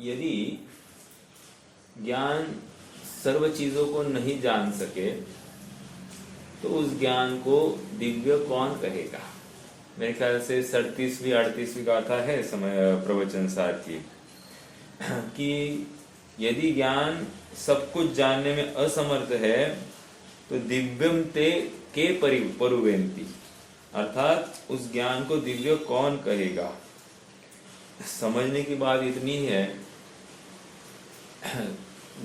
यदि ज्ञान सर्व चीजों को नहीं जान सके तो उस ज्ञान को दिव्य कौन कहेगा। मेरे ख्याल से 37वीं 38वीं गाथा है समय प्रवचन सार की कि यदि ज्ञान सब कुछ जानने में असमर्थ है तो दिव्यम ते के परुवेंती, अर्थात उस ज्ञान को दिव्य कौन कहेगा। समझने की बात इतनी है,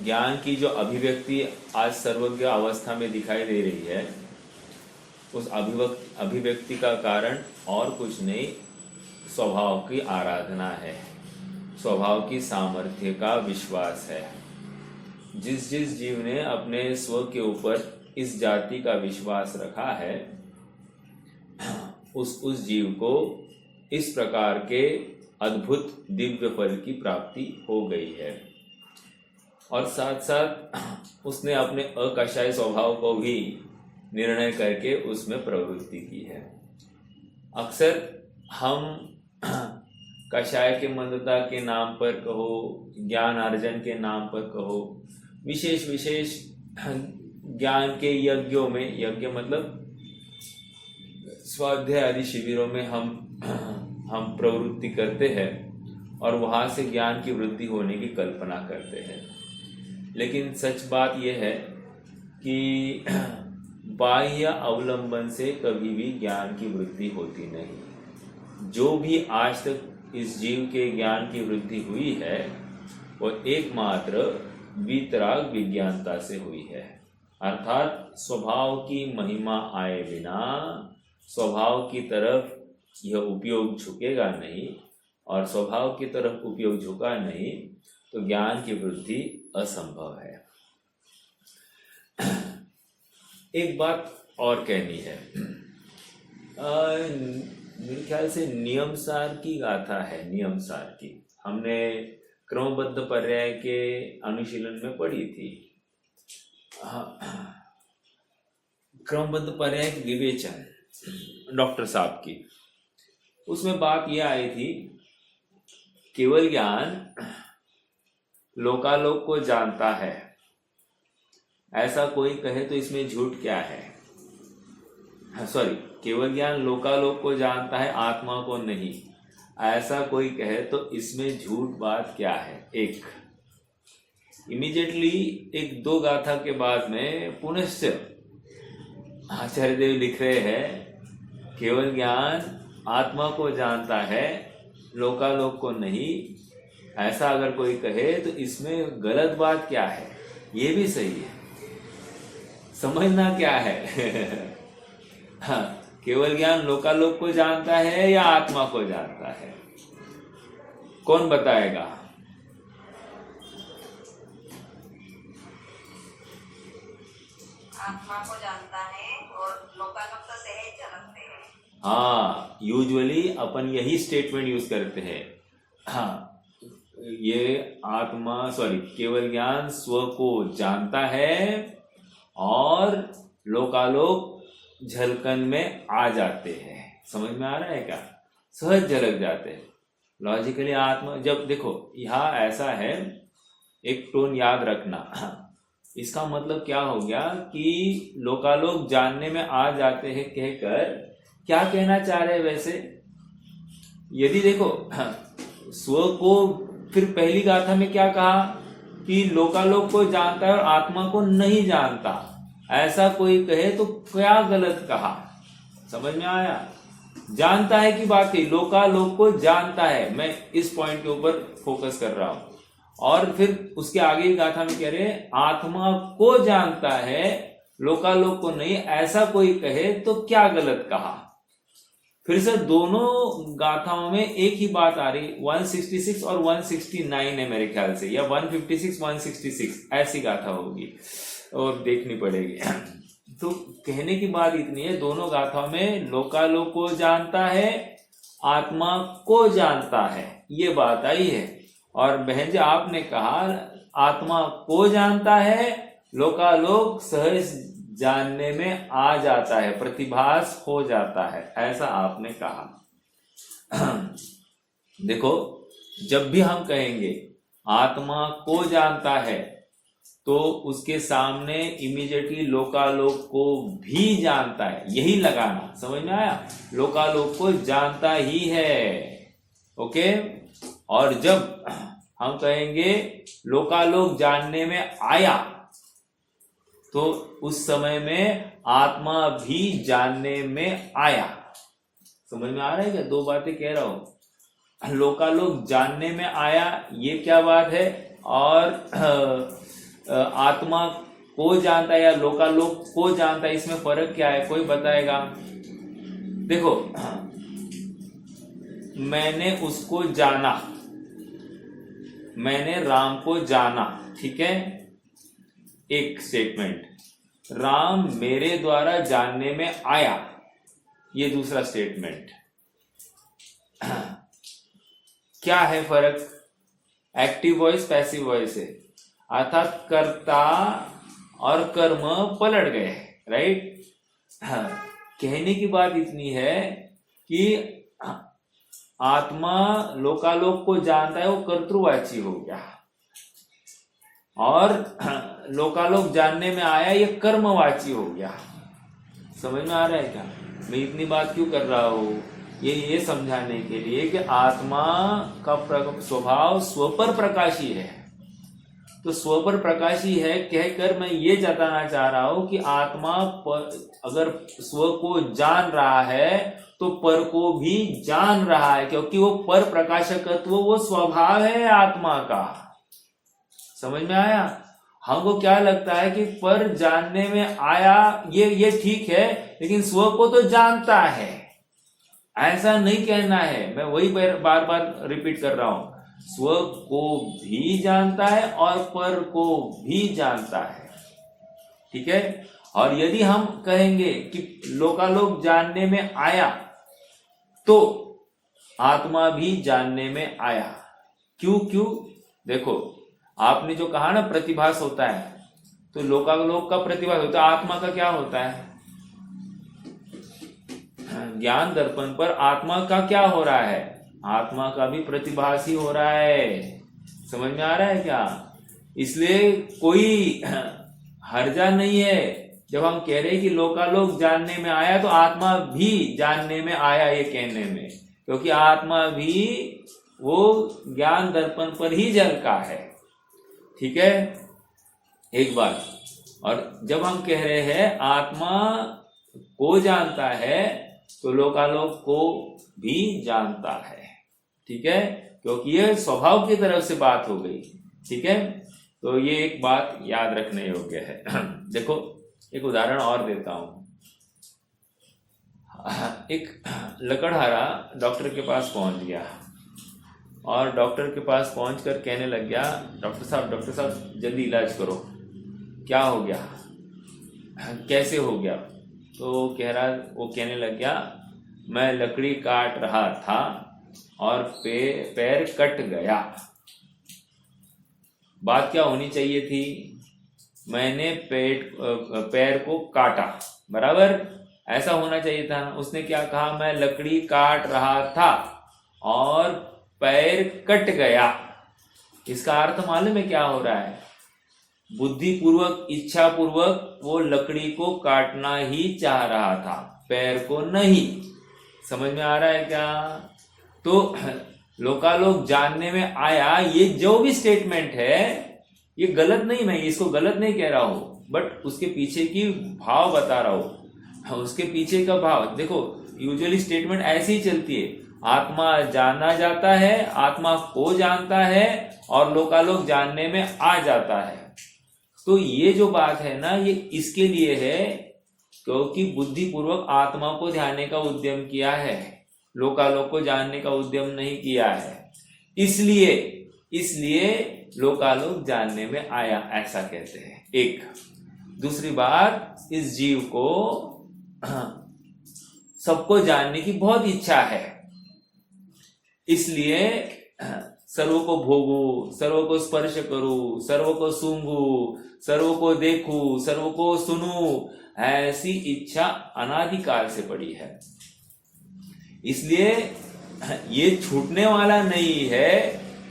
ज्ञान की जो अभिव्यक्ति आज सर्वज्ञ अवस्था में दिखाई दे रही है, उस अभिव्यक्ति का कारण और कुछ नहीं, स्वभाव की आराधना है, स्वभाव की सामर्थ्य का विश्वास है। जिस जिस जीव ने अपने स्व के ऊपर इस जाति का विश्वास रखा है, उस जीव को इस प्रकार के अद्भुत दिव्य फल की प्राप्ति हो गई है। और साथ साथ उसने अपने अकषाय स्वभाव को भी निर्णय करके उसमें प्रवृत्ति की है। अक्सर हम कषाय के मंदता के नाम पर कहो, ज्ञान अर्जन के नाम पर कहो, विशेष विशेष ज्ञान के यज्ञों में, यज्ञ मतलब स्वाध्याय आदि शिविरों में हम प्रवृत्ति करते हैं और वहां से ज्ञान की वृद्धि होने की कल्पना करते हैं। लेकिन सच बात यह है कि बाह्य अवलंबन से कभी भी ज्ञान की वृद्धि होती नहीं। जो भी आज तक इस जीव के ज्ञान की वृद्धि हुई है वो एकमात्र वीतराग विज्ञानता से हुई है, अर्थात स्वभाव की महिमा आए बिना स्वभाव की तरफ यह उपयोग झुकेगा नहीं, और स्वभाव की तरफ उपयोग झुका नहीं तो ज्ञान की वृद्धि असंभव है। एक बात और कहनी है, मेरे ख्याल से नियमसार की गाथा है, नियमसार की हमने क्रमबद्ध पर्याय के अनुशीलन में पढ़ी थी। क्रमबद्ध पर्याय विवेचन डॉक्टर साहब की, उसमें बात यह आई थी, केवल ज्ञान लोकालोक को जानता है, ऐसा कोई कहे तो इसमें झूठ क्या है। सॉरी, केवल ज्ञान लोकालोक को जानता है, आत्मा को नहीं, ऐसा कोई कहे तो इसमें झूठ बात क्या है। एक इमीडिएटली एक दो गाथा के बाद में पुनश्च आचार्य देव लिख रहे हैं, केवल ज्ञान आत्मा को जानता है, लोकालोक को नहीं, ऐसा अगर कोई कहे तो इसमें गलत बात क्या है। ये भी सही है, समझना क्या है। हाँ, केवल ज्ञान लोकालोक को जानता है या आत्मा को जानता है, कौन बताएगा। आत्मा को जानता है और लोकालोक तो सहज जानते हैं। हाँ, यूजुअली अपन यही स्टेटमेंट यूज करते हैं। हाँ, ये आत्मा केवल ज्ञान स्व को जानता है और लोकालोक झलकन में आ जाते हैं। समझ में आ रहा है क्या? सहज झलक जाते हैं। लॉजिकली आत्मा, जब देखो यहाँ ऐसा है, एक टोन याद रखना, इसका मतलब क्या हो गया कि लोकालोक जानने में आ जाते हैं कहकर क्या कहना चाह रहे हैं वैसे। यदि देखो स्व को, फिर पहली गाथा में क्या कहा कि लोकालोक को जानता है और आत्मा को नहीं जानता, ऐसा कोई कहे तो क्या गलत कहा। समझ में आया? जानता है की बात है, लोकालोक को जानता है, मैं इस पॉइंट के ऊपर फोकस कर रहा हूं। और फिर उसके आगे की गाथा में कह रहे हैं आत्मा को जानता है, लोकालोक को नहीं, ऐसा कोई कहे तो क्या गलत कहा। फिर से दोनों गाथाओं में एक ही बात आ रही, 166 और 169 है मेरे ख्याल से, या 156 166 ऐसी गाथा होगी और देखनी पड़ेगी। तो कहने की बात इतनी है, दोनों गाथाओं में लोकालोक को जानता है, आत्मा को जानता है, ये बात आई है। और बहन जी आपने कहा आत्मा को जानता है, लोकालोक सहज जानने में आ जाता है, प्रतिभास हो जाता है, ऐसा आपने कहा। देखो, जब भी हम कहेंगे आत्मा को जानता है तो उसके सामने इमीडिएटली लोकालोक को भी जानता है, यही लगाना, समझ में आया? लोकालोक को जानता ही है, ओके। और जब हम कहेंगे लोकालोक जानने में आया तो उस समय में आत्मा भी जानने में आया। समझ में आ रहा है क्या? दो बातें कह रहा हूं, लोकालोक जानने में आया ये क्या बात है, और आत्मा को जानता है या लोकालोक को जानता है, इसमें फर्क क्या है? कोई बताएगा? देखो, मैंने उसको जाना, मैंने राम को जाना, ठीक है, एक स्टेटमेंट। राम मेरे द्वारा जानने में आया, ये दूसरा स्टेटमेंट। क्या है फर्क? एक्टिव वॉइस पैसिव वॉइस है, अर्थात कर्ता और कर्म पलट गए, राइट। कहने की बात इतनी है कि आत्मा लोकालोक को जानता है, वो कर्तृवाची हो गया, और लोकालोक जानने में आया ये कर्मवाची हो गया। समझ में आ रहा है क्या? मैं इतनी बात क्यों कर रहा हूं? ये समझाने के लिए कि आत्मा का स्वभाव स्वपर प्रकाशी है, तो स्वपर प्रकाशी है कहकर मैं ये जताना चाह रहा हूं कि आत्मा अगर स्व को जान रहा है तो पर को भी जान रहा है, क्योंकि वो पर प्रकाशकत्व वो स्वभाव है आत्मा का। समझ में आया? हमको क्या लगता है कि पर जानने में आया ये ठीक है, लेकिन स्व को तो जानता है, ऐसा नहीं कहना है। मैं वही बार बार रिपीट कर रहा हूं, स्व को भी जानता है और पर को भी जानता है, ठीक है। और यदि हम कहेंगे कि लोकालोक जानने में आया तो आत्मा भी जानने में आया। क्यों? देखो, आपने जो कहा ना प्रतिभास होता है, तो लोकालोक का प्रतिभास होता है, आत्मा का क्या होता है? ज्ञान दर्पण पर आत्मा का क्या हो रहा है? आत्मा का भी प्रतिभास ही हो रहा है। समझ में आ रहा है क्या? इसलिए कोई हर्जा नहीं है जब हम कह रहे हैं कि लोकालोक जानने में आया तो आत्मा भी जानने में आया, ये कहने में, क्योंकि आत्मा भी वो ज्ञान दर्पण पर ही झलका है, ठीक है, एक बात। और जब हम कह रहे हैं आत्मा को जानता है तो लोकालोक को भी जानता है, ठीक है, क्योंकि ये स्वभाव की तरफ से बात हो गई, ठीक है। तो ये एक बात याद रखने योग्य है। देखो, एक उदाहरण और देता हूं। एक लकड़हारा डॉक्टर के पास पहुंच गया और डॉक्टर के पास पहुंचकर कहने लग गया, डॉक्टर साहब जल्दी इलाज करो। क्या हो गया? कैसे हो गया? तो वो कहने लग गया, मैं लकड़ी काट रहा था और पैर कट गया। बात क्या होनी चाहिए थी? मैंने पैर को काटा, बराबर, ऐसा होना चाहिए था। उसने क्या कहा? मैं लकड़ी काट रहा था और पैर कट गया। इसका अर्थ मालूम है क्या हो रहा है? बुद्धिपूर्वक, इच्छा पूर्वक वो लकड़ी को काटना ही चाह रहा था, पैर को नहीं। समझ में आ रहा है क्या? तो लोकालोक जानने में आया, ये जो भी स्टेटमेंट है ये गलत नहीं, मैं इसको गलत नहीं कह रहा हूं, बट उसके पीछे की भाव बता रहा हूं। उसके पीछे का भाव देखो, यूजुअली स्टेटमेंट ऐसी ही चलती है, आत्मा जाना जाता है, आत्मा को जानता है और लोकालोक जानने में आ जाता है। तो ये जो बात है ना, ये इसके लिए है क्योंकि बुद्धिपूर्वक आत्मा को ध्यान का उद्यम किया है, लोकालोक को जानने का उद्यम नहीं किया है, इसलिए लोकालोक जानने में आया, ऐसा कहते हैं। एक दूसरी बात, इस जीव को सबको जानने की बहुत इच्छा है, इसलिए सर्व को भोगू, सर्व को स्पर्श करूं, सर्व को सूंघू, सर्व को देखूं, सर्व को सुनूं, ऐसी इच्छा अनादिकाल से पड़ी है। इसलिए ये छूटने वाला नहीं है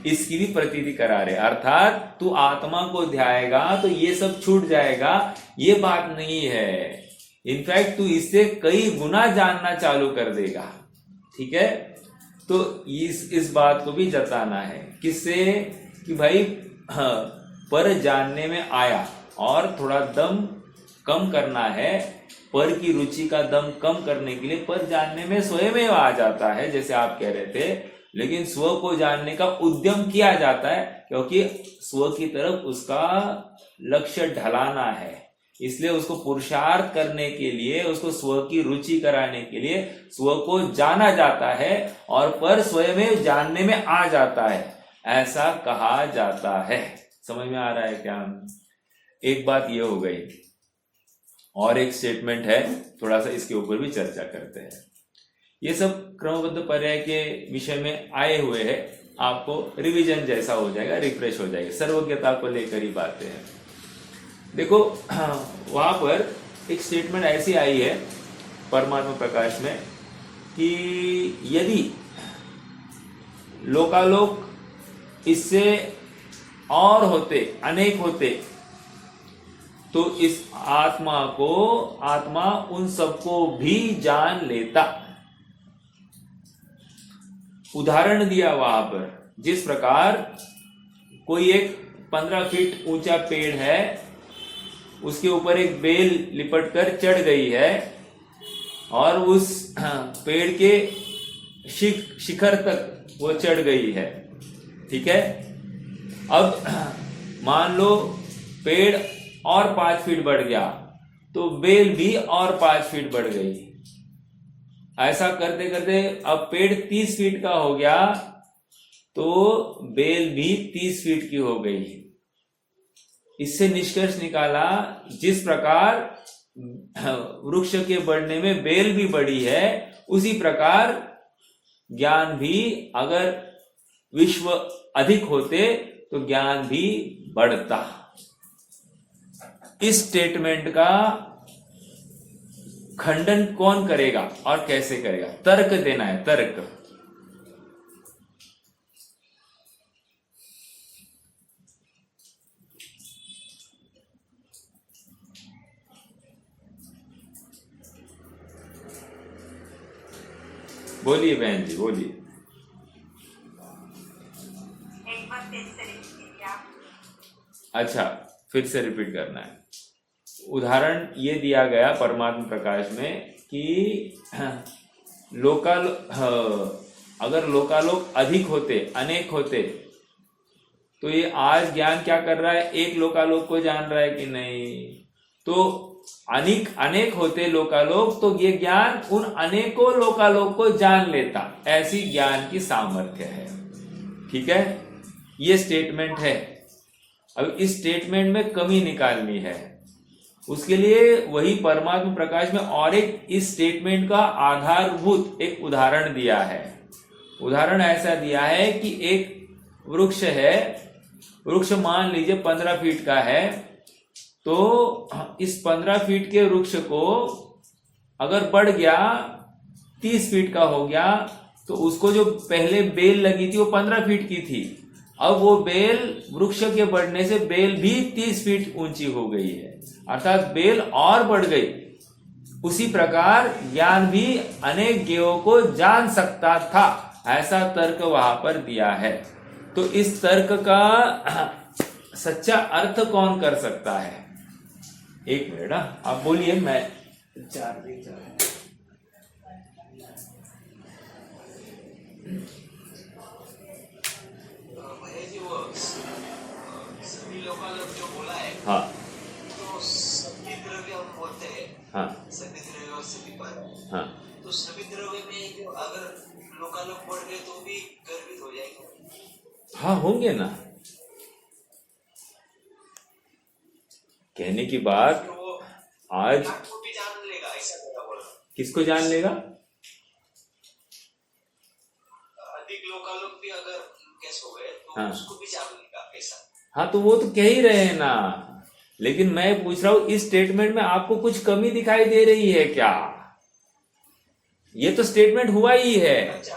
इसकी भी प्रतीति करा रहे। अर्थात तू आत्मा को ध्याएगा तो ये सब छूट जाएगा, ये बात नहीं है। इनफैक्ट तू इससे कई गुना जानना चालू कर देगा। ठीक है, तो इस बात को भी जताना है। किससे? कि भाई पर जानने में आया और थोड़ा दम कम करना है। पर की रुचि का दम कम करने के लिए पर जानने में स्वयं आ जाता है, जैसे आप कह रहे थे, लेकिन स्व को जानने का उद्यम किया जाता है क्योंकि स्व की तरफ उसका लक्ष्य ढलाना है। इसलिए उसको पुरुषार्थ करने के लिए, उसको स्व की रुचि कराने के लिए स्व को जाना जाता है और पर स्वयं जानने में आ जाता है, ऐसा कहा जाता है। समझ में आ रहा है क्या? एक बात ये हो गई, और एक स्टेटमेंट है, थोड़ा सा इसके ऊपर भी चर्चा करते हैं। ये सब क्रमबद्ध पर्याय के विषय में आए हुए हैं, आपको रिवीजन जैसा हो जाएगा, रिफ्रेश हो जाएगा, सर्वज्ञता को लेकर ही बातें हैं। देखो वहां पर एक स्टेटमेंट ऐसी आई है परमात्मा प्रकाश में कि यदि लोकालोक इससे और होते, अनेक होते, तो इस आत्मा उन सबको भी जान लेता। उदाहरण दिया वहां पर, जिस प्रकार कोई एक 15 फीट ऊंचा पेड़ है, उसके ऊपर एक बेल लिपट कर चढ़ गई है और उस पेड़ के शिखर तक वो चढ़ गई है। ठीक है, अब मान लो पेड़ और 5 फीट बढ़ गया तो बेल भी और 5 फीट बढ़ गई। ऐसा करते करते अब पेड़ 30 फीट का हो गया तो बेल भी 30 फीट की हो गई। इससे निष्कर्ष निकाला, जिस प्रकार वृक्ष के बढ़ने में बेल भी बढ़ी है, उसी प्रकार ज्ञान भी अगर विश्व अधिक होते तो ज्ञान भी बढ़ता। इस स्टेटमेंट का खंडन कौन करेगा और कैसे करेगा? तर्क देना है, तर्क। बोलिए बहन जी, बोलिए। एक बार फिर से repeat कीजिए आप। अच्छा, फिर से रिपीट करना है। उदाहरण ये दिया गया परमात्मा प्रकाश में कि अगर लोकालोक अधिक होते, अनेक होते, तो ये आज ज्ञान क्या कर रहा है? एक लोकालोक को जान रहा है कि नहीं? तो अनेक होते लोकालोक तो ये ज्ञान उन अनेकों लोकालोक को जान लेता। ऐसी ज्ञान की सामर्थ्य है। ठीक है, ये स्टेटमेंट है। अब इस स्टेटमेंट में कमी निकालनी है, उसके लिए वही परमात्मा प्रकाश में और एक इस स्टेटमेंट का आधारभूत एक उदाहरण दिया है। उदाहरण ऐसा दिया है कि एक वृक्ष है, वृक्ष मान लीजिए 15 फीट का है, तो इस 15 फीट के वृक्ष को अगर बढ़ गया 30 फीट का हो गया, तो उसको जो पहले बेल लगी थी वो 15 फीट की थी, अब वो बेल वृक्ष के बढ़ने से बेल भी 30 फीट ऊंची हो गई है, अर्थात बेल और बढ़ गई। उसी प्रकार ज्ञान भी अनेक ज्ञेयों को जान सकता था, ऐसा तर्क वहां पर दिया है। तो इस तर्क का सच्चा अर्थ कौन कर सकता है? एक मिनट, आप बोलिए, मैं सभी लोकालोक जो बोला है, हाँ, तो सभी द्रव्य हम बोलते हैं, हाँ, सभी द्रव्य और सभी पर, हाँ, तो सभी द्रव्य में जो अगर लोकालोक बढ़ गए तो भी गर्वित हो जाएंगे। हाँ, होंगे ना। कहने की बात, तो वो आज को भी जान लेगा, ऐसा क्या बोला? किसको जान लेगा? अधिक लोकालोक भी अगर कैसे हो गए तो हाँ, उसको भी जान लेगा, ऐसा। हाँ, तो वो तो कह ही रहे हैं ना, लेकिन मैं पूछ रहा हूं इस स्टेटमेंट में आपको कुछ कमी दिखाई दे रही है क्या? ये तो स्टेटमेंट हुआ ही है। अच्छा,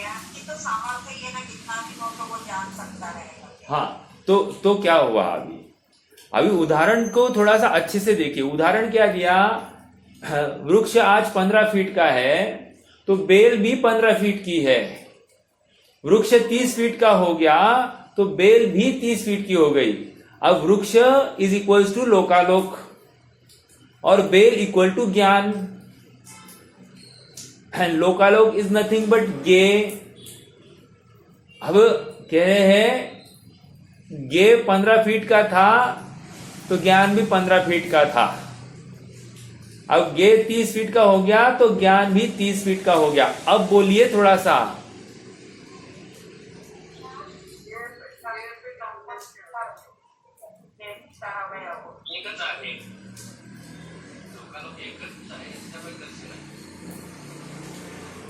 ज्ञान की तो सामर्थ्य ये ना कितना भी हो तो वो जान सकता रहेगा। हाँ, तो क्या हुआ अभी? अभी उदाहरण को थोड़ा सा अच्छे से देखिए। उदाहरण क्या दिया? वृक्ष आज 15 फीट का है तो बेल भी 15 फीट की है। वृक्ष 30 फीट का हो गया तो बेल भी 30 फीट की हो गई। अब वृक्ष इज इक्वल्स टू लोकालोक और बेल इक्वल टू ज्ञान, and Lokalok is nothing but गे। अब कह रहे हैं गे 15 फीट का था तो ज्ञान भी 15 फीट का था। अब गे 30 फीट का हो गया तो ज्ञान भी 30 फीट का हो गया। अब बोलिए थोड़ा सा। एकच आहे लोकांना एकच आहे त्यामुळे कसे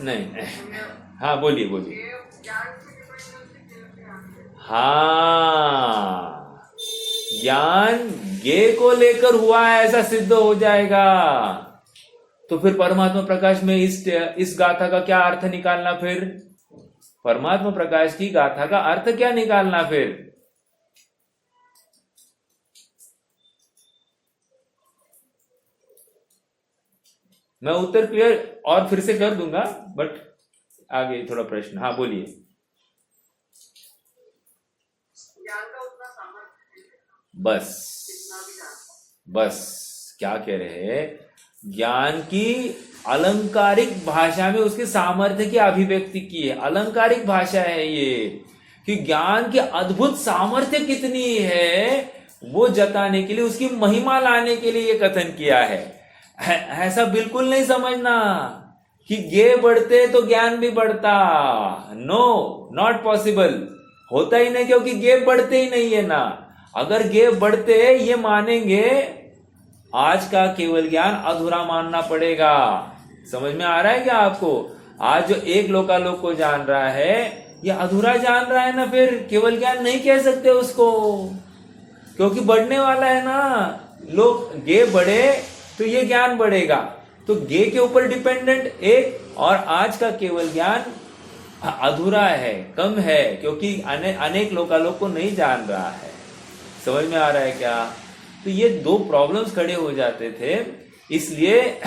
नहीं, हाँ बोलिए बोलिए। हाँ, ज्ञान गे को लेकर हुआ है ऐसा सिद्ध हो जाएगा। तो फिर परमात्मा प्रकाश में इस गाथा का क्या अर्थ निकालना? फिर परमात्मा प्रकाश की गाथा का अर्थ क्या निकालना? फिर मैं उत्तर क्लियर और फिर से कर दूंगा, बट आगे थोड़ा प्रश्न। हाँ बोलिए। बस क्या कह रहे हैं? ज्ञान की अलंकारिक भाषा में उसके सामर्थ्य की अभिव्यक्ति की है। अलंकारिक भाषा है ये कि ज्ञान की अद्भुत सामर्थ्य कितनी है वो जताने के लिए, उसकी महिमा लाने के लिए ये कथन किया है। ऐसा बिल्कुल नहीं समझना कि गे बढ़ते तो ज्ञान भी बढ़ता। No, not possible. होता ही नहीं, क्योंकि गे बढ़ते ही नहीं है ना। अगर गे बढ़ते ये मानेंगे, आज का केवल ज्ञान अधूरा मानना पड़ेगा। समझ में आ रहा है क्या आपको? आज जो एक लोकालोक को जान रहा है ये अधूरा जान रहा है ना, फिर केवल ज्ञान नहीं कह सकते उसको, क्योंकि बढ़ने वाला है ना। लोग गे बढ़े तो ये ज्ञान बढ़ेगा, तो गे के ऊपर डिपेंडेंट एक, और आज का केवल ज्ञान अधूरा है, कम है, क्योंकि अनेक लोकालोक को नहीं जान रहा है। समझ में आ रहा है क्या? तो ये दो प्रॉब्लम्स खड़े हो जाते थे, इसलिए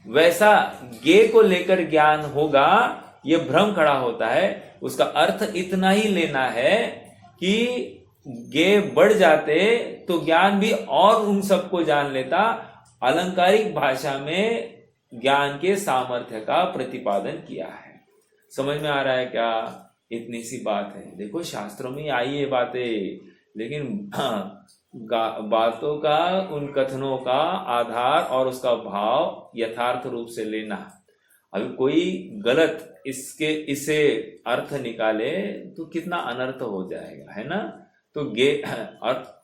वैसा गे को लेकर ज्ञान होगा ये भ्रम खड़ा होता है। उसका अर्थ इतना ही लेना है कि गे बढ़ जाते तो ज्ञान भी और उन सबको जान लेता। अलंकारिक भाषा में ज्ञान के सामर्थ्य का प्रतिपादन किया है। समझ में आ रहा है क्या? इतनी सी बात है। देखो शास्त्रों में आई ये बातें, लेकिन बातों का, उन कथनों का आधार और उसका भाव यथार्थ रूप से लेना। अभी कोई गलत इसे अर्थ निकाले तो कितना अनर्थ हो जाएगा, है ना? तो और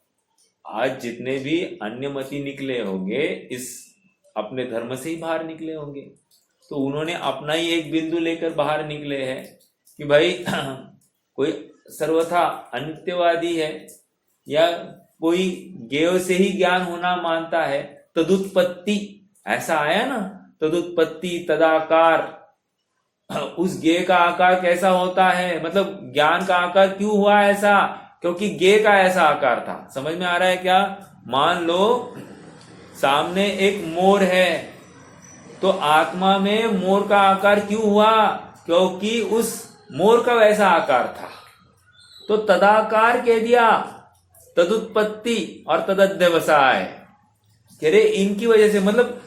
आज जितने भी अन्यमति निकले होंगे इस अपने धर्म से ही बाहर निकले होंगे, तो उन्होंने अपना ही एक बिंदु लेकर बाहर निकले हैं कि भाई कोई सर्वथा अनित्यवादी है, या कोई गेय से ही ज्ञान होना मानता है। तदुत्पत्ति ऐसा आया ना, तदुत्पत्ति तदाकार। उस गेय का आकार कैसा होता है, मतलब ज्ञान का आकार क्यों हुआ ऐसा? क्योंकि गेय का ऐसा आकार था। समझ में आ रहा है क्या? मान लो सामने एक मोर है, तो आत्मा में मोर का आकार क्यों हुआ? क्योंकि उस मोर का वैसा आकार था, तो तदाकार कह दिया। तदुत्पत्ति और तदध्यवसाय, कह रहे इनकी वजह से, मतलब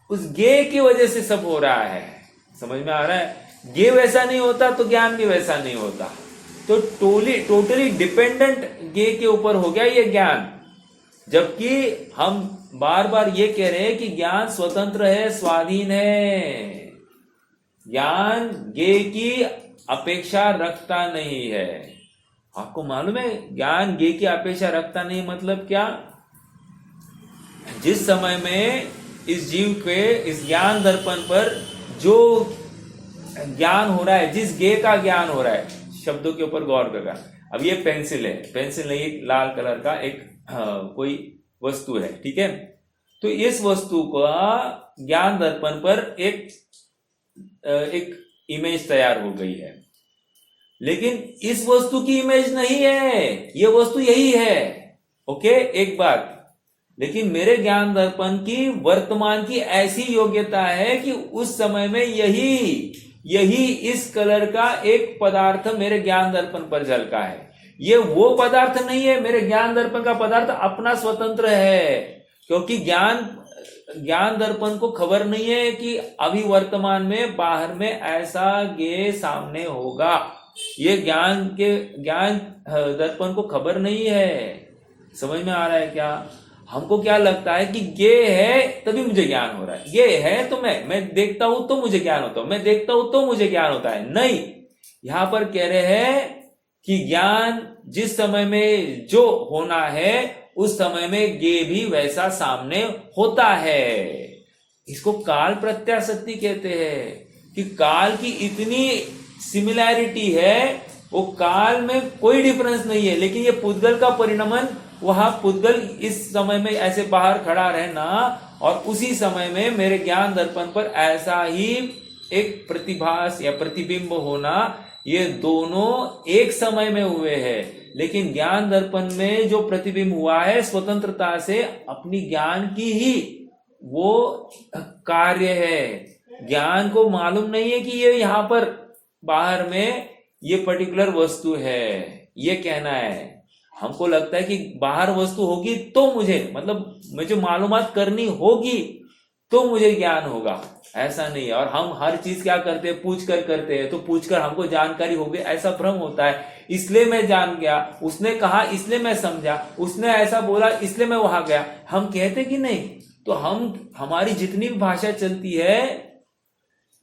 उस गे की वजह से सब हो रहा है। समझ में आ रहा है? गे वैसा नहीं होता तो ज्ञान भी वैसा नहीं होता। तो टोटली डिपेंडेंट गे के ऊपर हो गया ये ज्ञान। जबकि हम बार बार ये कह रहे हैं कि ज्ञान स्वतंत्र है, स्वाधीन है। ज्ञान गे की अपेक्षा रखता नहीं है। आपको मालूम है ज्ञान गे की अपेक्षा रखता नहीं मतलब क्या? जिस समय में इस जीव के इस ज्ञान दर्पण पर जो ज्ञान हो रहा है, जिस गे का ज्ञान हो रहा है, शब्दों के ऊपर गौर करना। अब ये पेंसिल है, पेंसिल नहीं, एक लाल कलर का एक कोई वस्तु है, ठीक है? तो इस वस्तु का ज्ञान दर्पण पर एक इमेज तैयार हो गई है। लेकिन इस वस्तु की इमेज नहीं है, ये वस्तु यही है। ओके, एक बात, लेकिन मेरे ज्ञान दर्पण की वर्तमान की ऐसी योग्यता है कि उस समय में यही इस कलर का एक पदार्थ मेरे ज्ञान दर्पण पर झलका है। ये वो पदार्थ नहीं है, मेरे ज्ञान दर्पण का पदार्थ अपना स्वतंत्र है, क्योंकि ज्ञान दर्पण को खबर नहीं है कि अभी वर्तमान में बाहर में ऐसा गे सामने होगा। ये ज्ञान दर्पण को खबर नहीं है। समझ में आ रहा है क्या? हमको क्या लगता है कि गे है तभी मुझे ज्ञान हो रहा है, गे है तो मैं देखता हूं तो मुझे ज्ञान होता है, मैं देखता हूं तो मुझे ज्ञान होता है। नहीं, यहां पर कह रहे हैं कि ज्ञान जिस समय में जो होना है उस समय में गे भी वैसा सामने होता है। इसको काल प्रत्याशक्ति कहते हैं कि काल की इतनी सिमिलैरिटी है, वो काल में कोई डिफरेंस नहीं है, लेकिन ये पुद्गल का परिणमन, वहां पुद्गल इस समय में ऐसे बाहर खड़ा रहना और उसी समय में मेरे ज्ञान दर्पण पर ऐसा ही एक प्रतिभास या प्रतिबिंब होना, ये दोनों एक समय में हुए हैं। लेकिन ज्ञान दर्पण में जो प्रतिबिंब हुआ है स्वतंत्रता से अपनी ज्ञान की ही वो कार्य है। ज्ञान को मालूम नहीं है कि ये यहां पर बाहर में ये पर्टिकुलर वस्तु है, ये कहना है। हमको लगता है कि बाहर वस्तु होगी तो मुझे मालूमात करनी होगी तो मुझे ज्ञान होगा, ऐसा नहीं है। और हम हर चीज क्या करते हैं, पूछ कर करते हैं, तो पूछकर हमको जानकारी हो गई ऐसा भ्रम होता है, इसलिए मैं जान गया, उसने कहा इसलिए मैं समझा, उसने ऐसा बोला इसलिए मैं वहां गया। हम कहते कि नहीं? तो हमारी जितनी भी भाषा चलती है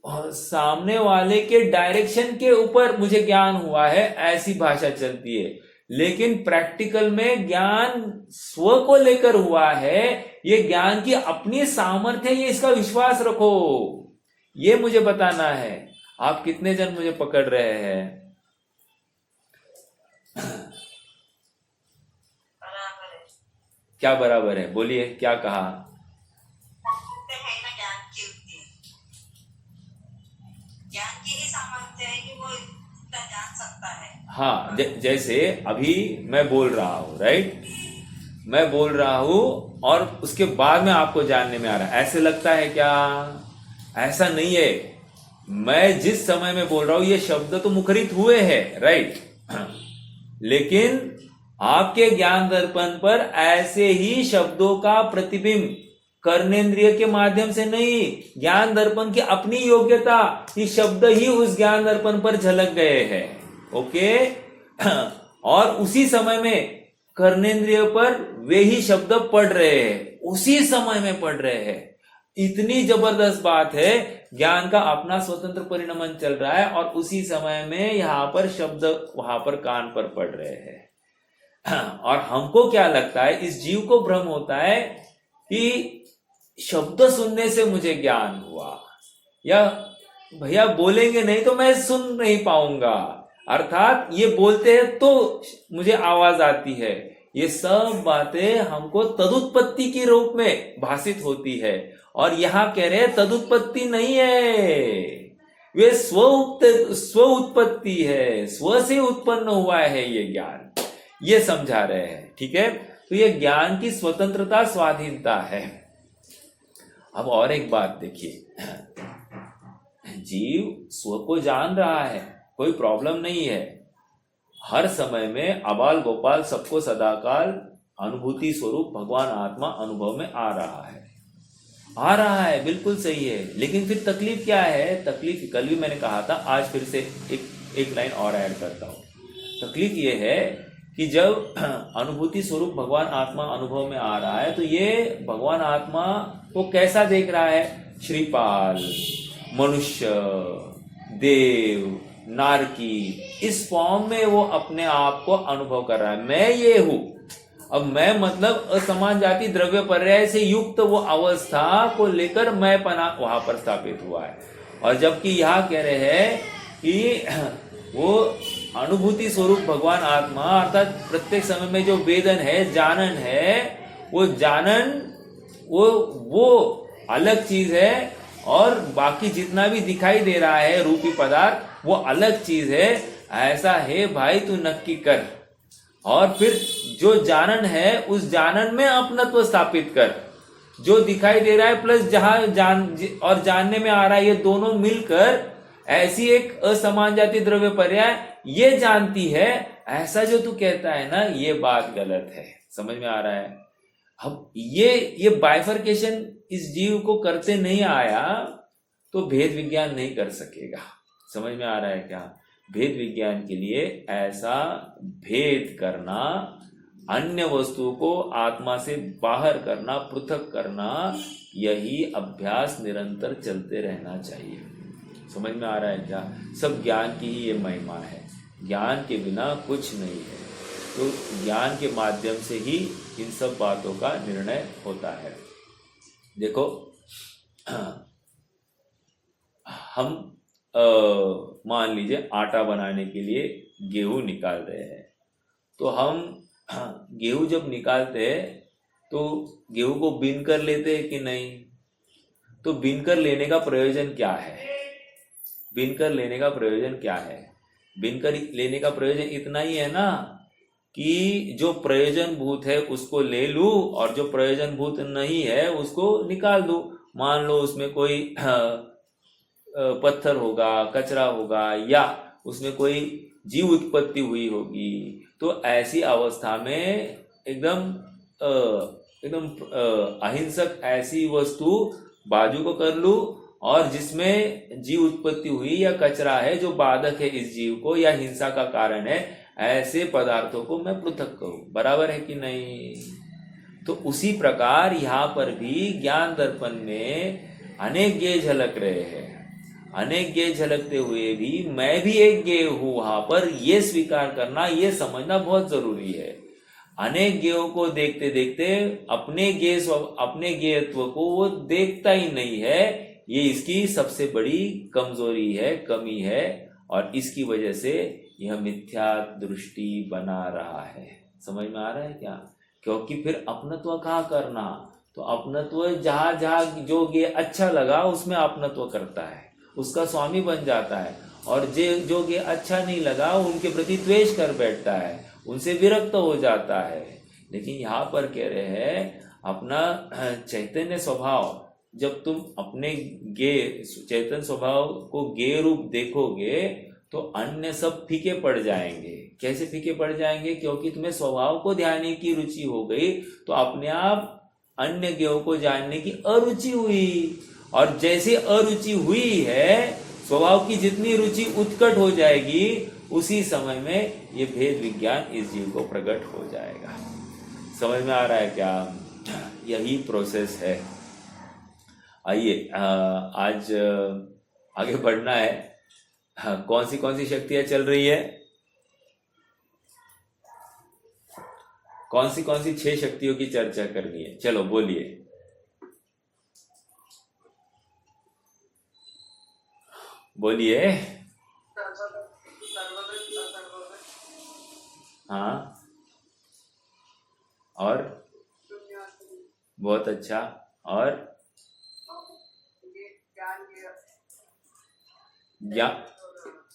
सामने वाले के डायरेक्शन के ऊपर मुझे ज्ञान हुआ है, ऐसी भाषा चलती है। लेकिन प्रैक्टिकल में ज्ञान स्व को लेकर हुआ है, ये ज्ञान की अपनी सामर्थ्य है, ये इसका विश्वास रखो, ये मुझे बताना है। आप कितने जन मुझे पकड़ रहे हैं? बराबर है। क्या बराबर है? बोलिए, क्या कहा? सामर्थ्य है ना ज्ञान की ही सामर्थ्य है कि वो इतना जान सकता है। हाँ, जैसे अभी मैं बोल रहा हूं, राइट? मैं बोल रहा हूं और उसके बाद में आपको जानने में आ रहा है, ऐसे लगता है क्या? ऐसा नहीं है। मैं जिस समय में बोल रहा हूं ये शब्द तो मुखरित हुए हैं, राइट? लेकिन आपके ज्ञान दर्पण पर ऐसे ही शब्दों का प्रतिबिंब कर्णेंद्रिय के माध्यम से नहीं, ज्ञान दर्पण की अपनी योग्यता, ये शब्द ही उस ज्ञान दर्पण पर झलक गए हैं। ओके? और उसी समय में कर्णेंद्रिय पर वे ही शब्द पढ़ रहे हैं, उसी समय में पढ़ रहे हैं। इतनी जबरदस्त बात है, ज्ञान का अपना स्वतंत्र परिणमन चल रहा है और उसी समय में यहां पर शब्द वहां पर कान पर पढ़ रहे हैं। और हमको क्या लगता है, इस जीव को भ्रम होता है कि शब्द सुनने से मुझे ज्ञान हुआ, या भैया बोलेंगे नहीं तो मैं सुन नहीं पाऊंगा, अर्थात ये बोलते हैं तो मुझे आवाज आती है। ये सब बातें हमको तदुत्पत्ति के रूप में भाषित होती है, और यहां कह रहे हैं तदुत्पत्ति नहीं है, वे स्व उत्पत्ति है, स्व से उत्पन्न हुआ है ये ज्ञान, ये समझा रहे हैं। ठीक है? तो ये ज्ञान की स्वतंत्रता, स्वाधीनता है। अब और एक बात देखिए, जीव स्व को जान रहा है, कोई प्रॉब्लम नहीं है। हर समय में अबाल गोपाल सबको सदाकाल अनुभूति स्वरूप भगवान आत्मा अनुभव में आ रहा है, बिल्कुल सही है। लेकिन फिर तकलीफ क्या है? तकलीफ कल भी मैंने कहा था, आज फिर से एक लाइन और ऐड करता हूं। तकलीफ ये है कि जब अनुभूति स्वरूप भगवान आत्मा अनुभव में आ रहा है तो ये भगवान आत्मा को कैसा देख रहा है? श्रीपाल, मनुष्य, देव, नारकी, इस फॉर्म में वो अपने आप को अनुभव कर रहा है, मैं ये हूं। अब मैं मतलब असमान जाति द्रव्य पर्याय से युक्त वो अवस्था को लेकर मैं पना वहां पर स्थापित हुआ है। और जबकि यहाँ कह रहे हैं कि वो अनुभूति स्वरूप भगवान आत्मा, अर्थात प्रत्येक समय में जो वेदन है, जानन है, वो जानन वो अलग चीज है, और बाकी जितना भी दिखाई दे रहा है रूपी पदार्थ वो अलग चीज है। ऐसा है भाई, तू नक्की कर। और फिर जो जानन है उस जानन में अपनत्व स्थापित कर। जो दिखाई दे रहा है प्लस जहां और जानने में आ रहा है, ये दोनों मिलकर ऐसी एक असमान जाति द्रव्य पर्याय ये जानती है। ऐसा जो तू कहता है ना, ये बात गलत है। समझ में आ रहा है? अब ये बाइफर्केशन इस जीव को करते नहीं आया तो भेद विज्ञान नहीं कर सकेगा। समझ में आ रहा है क्या? भेद विज्ञान के लिए ऐसा भेद करना, अन्य वस्तुओं को आत्मा से बाहर करना, पृथक करना, यही अभ्यास निरंतर चलते रहना चाहिए। समझ में आ रहा है क्या? सब ज्ञान की ही ये महिमा है। ज्ञान के बिना कुछ नहीं है। तो ज्ञान के माध्यम से ही इन सब बातों का निर्णय होता है। देखो, हम मान लीजिए आटा बनाने के लिए गेहूं निकाल रहे हैं। तो हम गेहूं जब निकालते हैं तो गेहूं को बीन कर लेते हैं कि नहीं? तो बीन कर लेने का प्रयोजन क्या है? बीन कर लेने का प्रयोजन क्या है? बीन कर लेने का प्रयोजन इतना ही है ना कि जो प्रयोजन भूत है उसको ले लूं और जो प्रयोजन भूत नहीं है उसको निकाल दूं। मान लो उसमें कोई पत्थर होगा, कचरा होगा, या उसमें कोई जीव उत्पत्ति हुई होगी। तो ऐसी अवस्था में एकदम अहिंसक ऐसी वस्तु बाजू को कर लूं और जिसमें जीव उत्पत्ति हुई या कचरा है जो बाधक है इस जीव को या हिंसा का कारण है, ऐसे पदार्थों को मैं पृथक करूं। बराबर है कि नहीं? तो उसी प्रकार यहाँ पर भी ज्ञान दर्पण में अनेक ज्ञेय झलक रहे हैं। अनेक ज्ञेय झलकते हुए भी मैं भी एक ज्ञेय हूं, वहां पर ये स्वीकार करना, ये समझना बहुत जरूरी है। अनेक ज्ञेयों को देखते देखते अपने ज्ञेयत्व को वो देखता ही नहीं है। ये इसकी सबसे बड़ी कमजोरी है, कमी है, और इसकी वजह से यह मिथ्या दृष्टि बना रहा है। समझ में आ रहा है क्या? क्योंकि फिर अपनत्व कहाँ करना? तो अपनत्व जहां जहां जो ज्ञेय अच्छा लगा उसमें अपनत्व करता है, उसका स्वामी बन जाता है। और जो ज्ञेय अच्छा नहीं लगा उनके प्रति द्वेष कर बैठता है, उनसे विरक्त हो जाता है। लेकिन यहाँ पर कह रहे हैं अपना चैतन्य स्वभाव, जब तुम अपने चैतन्य स्वभाव को ज्ञेय रूप देखोगे तो अन्य सब फीके पड़ जाएंगे। कैसे फीके पड़ जाएंगे? क्योंकि तुम्हें स्वभाव को जानने की रुचि हो गई तो अपने आप अन्य ज्ञेयों को जानने की अरुचि हुई, और जैसे अरुचि हुई है स्वभाव की जितनी रुचि उत्कट हो जाएगी उसी समय में ये भेद विज्ञान इस जीव को प्रकट हो जाएगा। समझ में आ रहा है क्या? यही प्रोसेस है। आइए आज आगे बढ़ना है। कौन सी शक्तियां चल रही है? कौन सी 6 शक्तियों की चर्चा करनी है? चलो बोलिए। बोलिए। हाँ, और बहुत अच्छा। और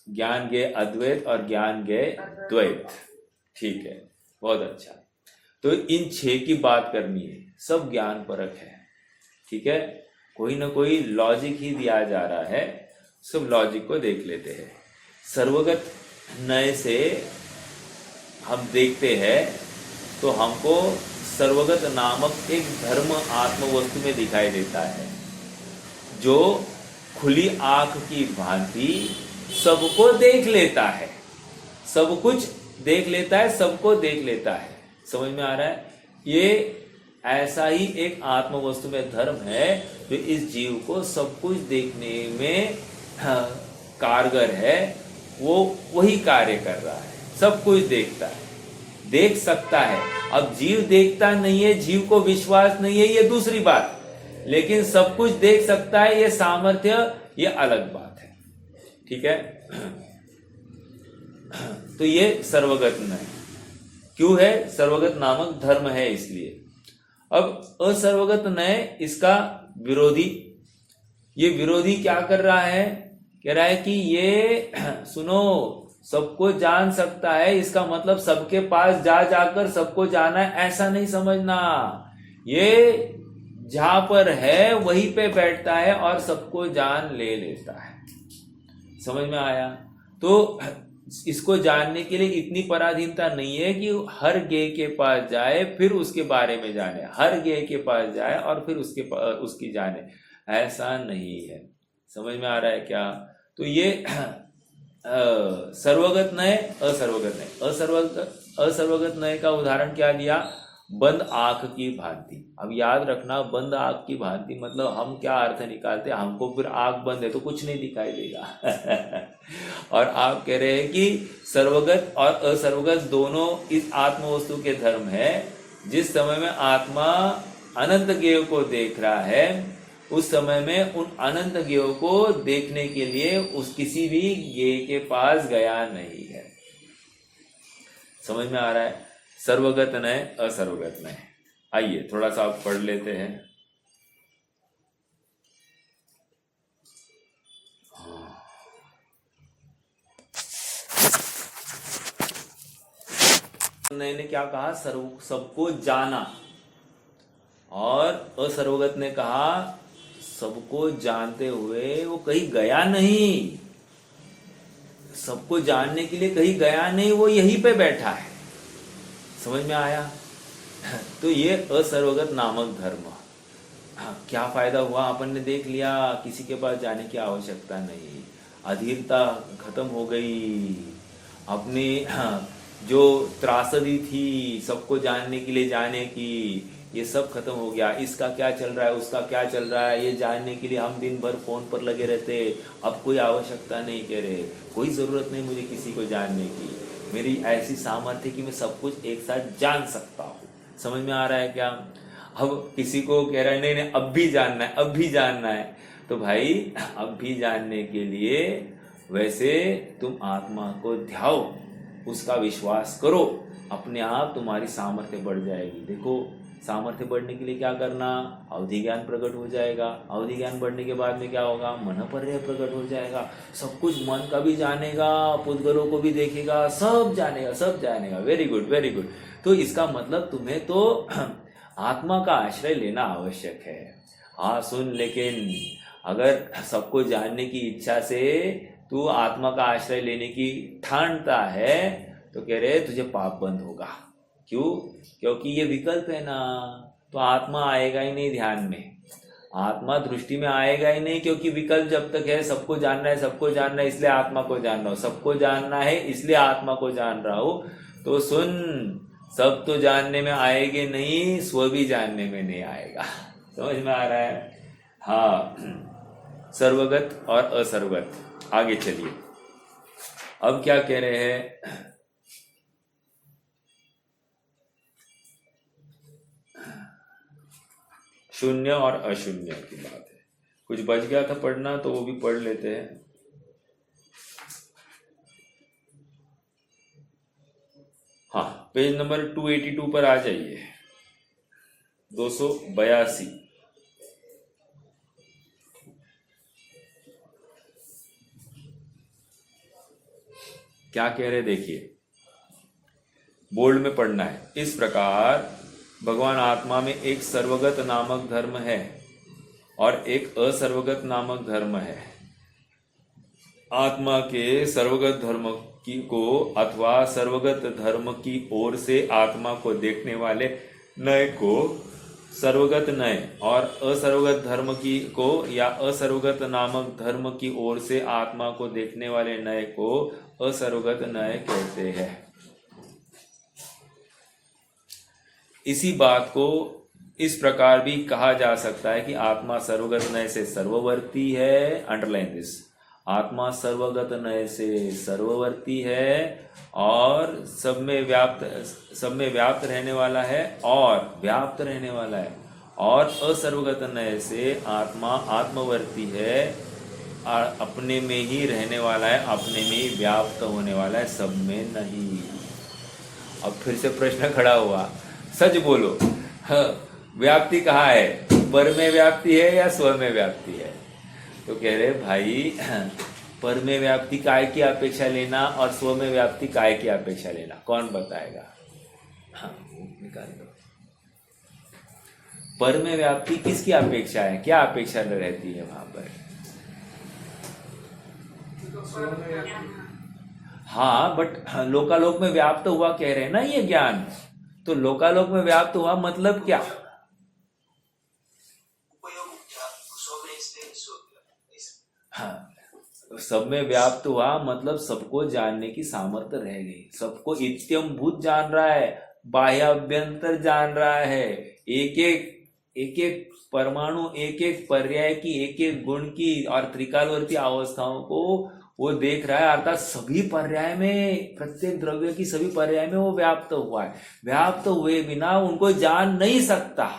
ज्ञान ज्ञेय अद्वैत और ज्ञान ज्ञेय द्वैत। ठीक है, बहुत अच्छा। तो इन 6 की बात करनी है। सब ज्ञान परक है। ठीक है, कोई ना कोई लॉजिक ही दिया जा रहा है। सब लॉजिक को देख लेते हैं। सर्वगत नय से हम देखते हैं तो हमको सर्वगत नामक एक धर्म आत्म वस्तु में दिखाई देता है, जो खुली आंख की भांति सबको देख लेता है, सब कुछ देख लेता है, सबको देख लेता है। समझ में आ रहा है? ये ऐसा ही एक आत्म वस्तु में धर्म है जो इस जीव को सब कुछ देखने में कारगर है। वो वही कार्य कर रहा है, सब कुछ देखता है, देख सकता है। अब जीव देखता नहीं है, जीव को विश्वास नहीं है, ये दूसरी बात, लेकिन सब कुछ देख सकता है, ये सामर्थ्य, ये अलग बात है। ठीक है? तो ये सर्वगत नय क्यों है? सर्वगत नामक धर्म है इसलिए। अब असर्वगत नय इसका विरोधी, ये विरोधी क्या कर रहा है? कह रहा है कि ये सुनो, सबको जान सकता है इसका मतलब सबके पास जा जाकर सबको जाना है ऐसा नहीं समझना। ये जहां पर है वहीं पे बैठता है और सबको जान ले लेता है। समझ में आया? तो इसको जानने के लिए इतनी पराधीनता नहीं है कि हर गे के पास जाए फिर उसके बारे में जाने, हर गे के पास जाए और फिर उसकी जाने, ऐसा नहीं है। समझ में आ रहा है क्या? तो ये सर्वगत नय, असर्वगत नय। असर्वगत नय का उदाहरण क्या दिया? बंद आंख की भांति। अब याद रखना, बंद आंख की भांति मतलब हम क्या अर्थ निकालते हैं, हमको फिर आंख बंद है तो कुछ नहीं दिखाई देगा और आप कह रहे हैं कि सर्वगत और असर्वगत दोनों इस आत्म वस्तु के धर्म है। जिस समय में आत्मा अनंत ज्ञेय को देख रहा है उस समय में उन अनंत ज्ञेयों को देखने के लिए उस किसी भी ज्ञेय के पास गया नहीं है। समझ में आ रहा है? सर्वगत नय, असर्वगत नय। आइए थोड़ा सा आप पढ़ लेते हैं। नय ने क्या कहा? सबको जाना। और असर्वगत ने कहा सबको जानते हुए वो कहीं गया नहीं, सबको जानने के लिए कहीं गया नहीं, वो यहीं पे बैठा है। समझ में आया? तो ये असर्वगत नामक धर्म। क्या फायदा हुआ? अपन ने देख लिया किसी के पास जाने की आवश्यकता नहीं, अधीरता खत्म हो गई, अपनी जो त्रासदी थी सबको जानने के लिए जाने की, ये सब खत्म हो गया। इसका क्या चल रहा है, उसका क्या चल रहा है, ये जानने के लिए हम दिन भर फोन पर लगे रहते। अब कोई आवश्यकता नहीं, कह रहे कोई जरूरत नहीं मुझे किसी को जानने की, मेरी ऐसी सामर्थ्य कि मैं सब कुछ एक साथ जान सकता हूँ। समझ में आ रहा है क्या? अब किसी को कह रहा है नहीं नहीं अब भी जानना है, अब भी जानना है, तो भाई अब भी जानने के लिए वैसे तुम आत्मा को ध्याओ, उसका विश्वास करो, अपने आप तुम्हारी सामर्थ्य बढ़ जाएगी। देखो सामर्थ्य बढ़ने के लिए क्या करना? अवधि ज्ञान प्रकट हो जाएगा। अवधि ज्ञान बढ़ने के बाद में क्या होगा? मनपर्यय प्रकट हो जाएगा। सब कुछ मन का भी जानेगा, पुद्गलों को भी देखेगा, सब जानेगा, सब जानेगा। Very good, very good. तो इसका मतलब तुम्हें तो आत्मा का आश्रय लेना आवश्यक है। हाँ सुन, लेकिन अगर सबको जानने की इच्छा से तू आत्मा का आश्रय लेने की ठानता है तो कह रहे तुझे पाप बंद होगा। क्यों? क्योंकि ये विकल्प है ना, तो आत्मा आएगा ही नहीं ध्यान में, आत्मा दृष्टि में आएगा ही नहीं, क्योंकि विकल्प जब तक है सबको जानना है, सबको जानना है इसलिए आत्मा को जान रहा हूं, सबको जानना है इसलिए आत्मा को जान रहा हूं। तो सुन, सब तो जानने में आएंगे नहीं, स्व भी जानने में नहीं आएगा। समझ में आ रहा है? हाँ, सर्वगत और असर्वगत। आगे चलिए, अब क्या कह रहे हैं? शून्य और अशून्य की बात है। कुछ बच गया था पढ़ना तो वो भी पढ़ लेते हैं। हाँ, पेज नंबर 282 पर आ जाइए, 282। क्या कह रहे देखिए, बोल्ड में पढ़ना है। इस प्रकार भगवान आत्मा में एक सर्वगत नामक धर्म है और एक असर्वगत नामक धर्म है। आत्मा के सर्वगत धर्म की को अथवा सर्वगत धर्म की ओर से आत्मा को देखने वाले नय को सर्वगत नय और असर्वगत धर्म की को या असर्वगत नामक धर्म की ओर से आत्मा को देखने वाले नय को असर्वगत नय कहते हैं। इसी बात को इस प्रकार भी कहा जा सकता है कि आत्मा सर्वगत नय से सर्ववर्ती है। अंडरलाइन दिस, आत्मा सर्वगत नय से सर्ववर्ती है और सब में व्याप्त रहने वाला है और व्याप्त रहने वाला है, और असर्वगत नय से आत्मा आत्मवर्ती है और अपने में ही रहने वाला है, अपने में ही व्याप्त होने वाला है, सब में नहीं। अब फिर से प्रश्न खड़ा हुआ, सच बोलो, व्याप्ति कहाँ है? पर में व्याप्ति है या स्व में व्याप्ति है? तो कह रहे भाई पर में व्याप्ति काय की अपेक्षा लेना और स्व में व्याप्ति काय की अपेक्षा लेना, कौन बताएगा? हाँ निकाल दो। पर में व्याप्ति किसकी अपेक्षा है, क्या अपेक्षा रहती है वहां पर? हाँ बट लोकालोक में व्याप्त हुआ कह रहे हैं ना ये ज्ञान, तो लोकालोक में व्याप्त हुआ मतलब क्या? उपयोग स्व में इसलिए हाँ, सब में व्याप्त हुआ मतलब सबको जानने की सामर्थ्य रह गई, सबको इत्यम भूत जान रहा है, बाह्य अभ्यंतर जान रहा है, एक एक परमाणु, एक एक पर्याय की, एक एक गुण की और त्रिकालवर्ती अवस्थाओं को वो देख रहा है, अर्थात सभी पर्याय में, प्रत्येक द्रव्य की सभी पर्याय में वो व्याप्त हुआ है। व्याप्त हुए बिना उनको जान नहीं सकता।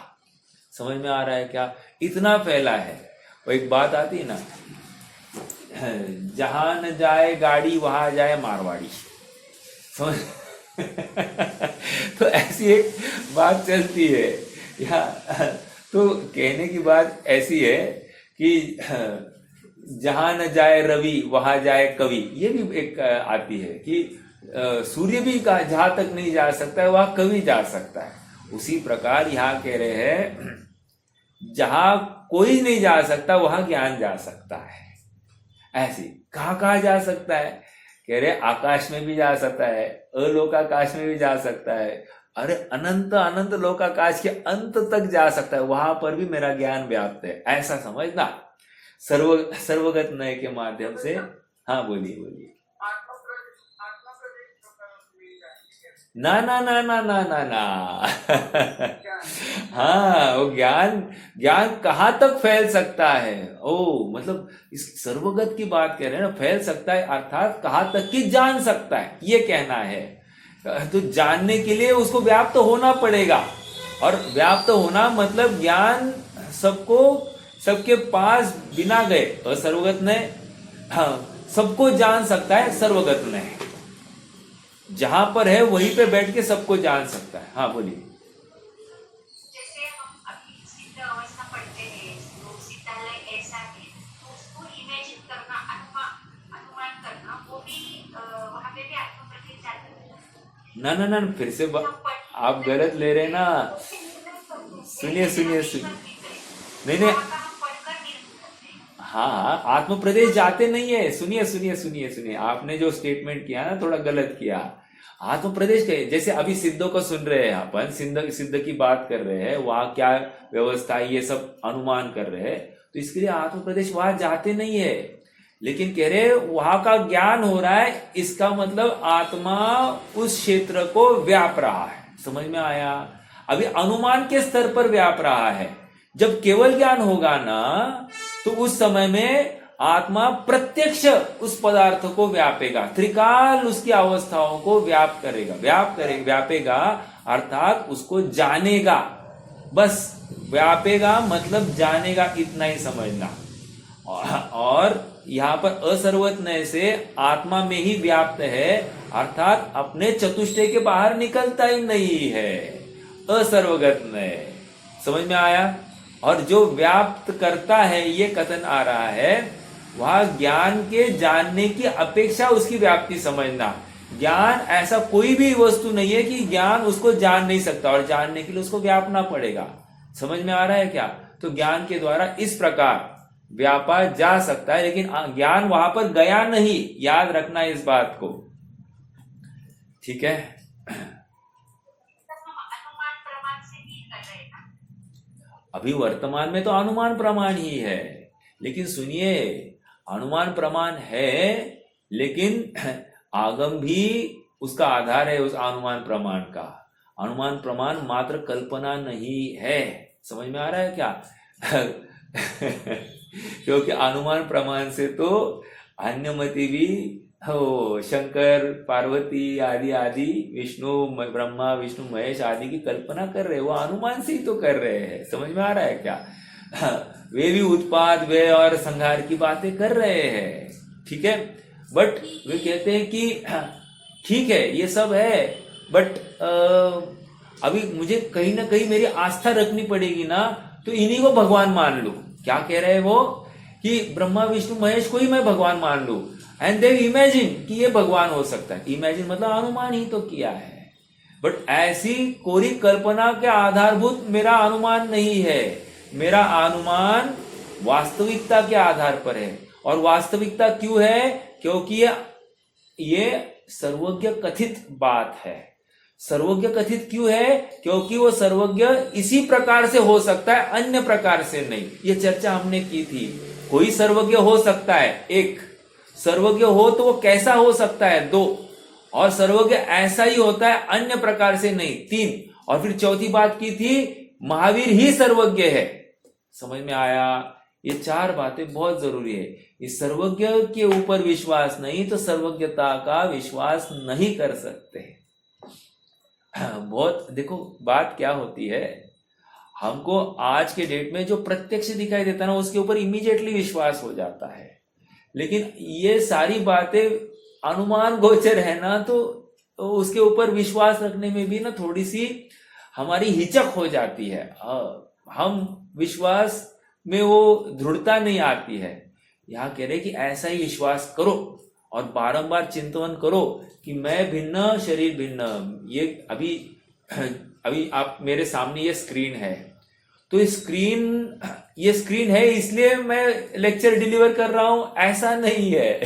समझ में आ रहा है क्या? इतना फैला है। वो एक बात आती है ना, जहां न जाए गाड़ी वहां जाए मारवाड़ी, समझ तो ऐसी एक बात चलती है या तो कहने की बात ऐसी है कि जहां न जाए रवि वहां जाए कवि, ये भी एक आती है कि सूर्य भी जहां तक नहीं जा सकता है वहां कवि जा सकता है। उसी प्रकार यहाँ कह रहे हैं जहां कोई नहीं जा सकता वहां ज्ञान जा सकता है। ऐसी कहाँ जा सकता है? कह रहे आकाश में भी जा सकता है, अलोकाकाश में भी जा सकता है, अरे अनंत अनंत लोकाकाश के अंत तक जा सकता है, वहां पर भी मेरा ज्ञान व्याप्त है, ऐसा समझना। सर्वगत नय के माध्यम से। हाँ बोलिए। ना ना ना ना ना ना ना हाँ वो ज्ञान कहाँ तक फैल सकता है? ओ मतलब इस सर्वगत की बात कह रहे हैं ना, फैल सकता है अर्थात कहाँ तक कि जान सकता है, ये कहना है। तो जानने के लिए उसको व्याप्त होना पड़ेगा, और व्याप्त होना मतलब ज्ञान सबके पास बिना गए। और सर्वगत ने हाँ सबको जान सकता है, सर्वगत ने जहां पर है वहीं पे बैठ के सबको जान सकता है। हाँ बोलिए। जैसे हम अभी सिद्ध अवस्था पढ़ते हैं, तो सिद्धालय ऐसा है, तो उसको इमेजिन करना, अनुमान करना, वो भी वहां पे भी आत्मप्रत्यय जाता है। ना फिर से आप गलत ले रहे ना। सुनिए नहीं हाँ आत्म प्रदेश जाते नहीं है। सुनिए आपने जो स्टेटमेंट किया ना थोड़ा गलत किया। आत्म प्रदेश के जैसे अभी सिद्धों को सुन रहे हैं अपन, सिद्ध की बात कर रहे हैं, वहां क्या व्यवस्था है ये सब अनुमान कर रहे हैं, तो इसके लिए आत्म प्रदेश वहां जाते नहीं है, लेकिन कह रहे वहां का ज्ञान हो रहा है, इसका मतलब आत्मा उस क्षेत्र को व्याप रहा है। समझ में आया? अभी अनुमान के स्तर पर व्याप रहा है। जब केवल ज्ञान होगा ना तो उस समय में आत्मा प्रत्यक्ष उस पदार्थ को व्यापेगा, त्रिकाल उसकी अवस्थाओं को व्यापेगा अर्थात उसको जानेगा। बस व्यापेगा मतलब जानेगा, इतना ही समझना। और यहां पर असर्वत नय से आत्मा में ही व्याप्त है, अर्थात अपने चतुष्टय के बाहर निकलता ही नहीं है। असर्वगत नय, समझ में आया? और जो व्याप्त करता है ये कथन आ रहा है, वहां ज्ञान के जानने की अपेक्षा उसकी व्याप्ति समझना। ज्ञान ऐसा कोई भी वस्तु नहीं है कि ज्ञान उसको जान नहीं सकता, और जानने के लिए उसको व्यापना पड़ेगा। समझ में आ रहा है क्या? तो ज्ञान के द्वारा इस प्रकार व्यापा जा सकता है, लेकिन ज्ञान वहां पर गया नहीं, याद रखना इस बात को। ठीक है? अभी वर्तमान में तो अनुमान प्रमाण ही है, लेकिन सुनिए अनुमान प्रमाण है, लेकिन आगम भी उसका आधार है उस अनुमान प्रमाण का। अनुमान प्रमाण मात्र कल्पना नहीं है। समझ में आ रहा है क्या? क्योंकि अनुमान प्रमाण से तो अन्यमति भी हो, शंकर पार्वती आदि विष्णु ब्रह्मा विष्णु महेश आदि की कल्पना कर रहे हैं, वो अनुमान से ही तो कर रहे हैं। समझ में आ रहा है क्या? वे भी उत्पाद व्यय और संहार की बातें कर रहे हैं, ठीक है, बट वे कहते हैं कि ठीक है ये सब है, बट अभी मुझे कहीं ना कहीं मेरी आस्था रखनी पड़ेगी ना, तो इन्हीं को भगवान मान लो। क्या कह रहे हैं वो? कि कि ब्रह्मा विष्णु महेश को ही मैं भगवान मान लूं, एंड दे इमेजिन कि ये भगवान हो सकता है। इमेजिन मतलब अनुमान ही तो किया है, बट ऐसी कोरी कल्पना के आधारभूत मेरा अनुमान नहीं है। मेरा अनुमान वास्तविकता के आधार पर है। और वास्तविकता क्यों है? क्योंकि ये सर्वज्ञ कथित बात है। सर्वज्ञ कथित क्यों है? क्योंकि वो सर्वज्ञ इसी प्रकार से हो सकता है, अन्य प्रकार से नहीं। ये चर्चा हमने की थी। कोई सर्वज्ञ हो सकता है, एक सर्वज्ञ हो तो वो कैसा हो सकता है, दो, और सर्वज्ञ ऐसा ही होता है, अन्य प्रकार से नहीं, तीन। और फिर चौथी बात की थी, महावीर ही सर्वज्ञ है। समझ में आया? ये चार बातें बहुत जरूरी है। इस सर्वज्ञ के ऊपर विश्वास नहीं तो सर्वज्ञता का विश्वास नहीं कर सकते। बहुत देखो बात क्या होती है, हमको आज के डेट में जो प्रत्यक्ष दिखाई देता है ना, उसके ऊपर इमीडिएटली विश्वास हो जाता है। लेकिन ये सारी बातें अनुमान गोचर है ना, तो उसके ऊपर विश्वास रखने में भी ना थोड़ी सी हमारी हिचक हो जाती है। हम विश्वास में वो दृढ़ता नहीं आती है। यहाँ कह रहे कि ऐसा ही विश्वास करो और बारंबार चिंतन करो कि मैं भिन्न, शरीर भिन्न। ये अभी आप मेरे सामने ये स्क्रीन है, तो ये स्क्रीन है इसलिए मैं लेक्चर डिलीवर कर रहा हूं, ऐसा नहीं है।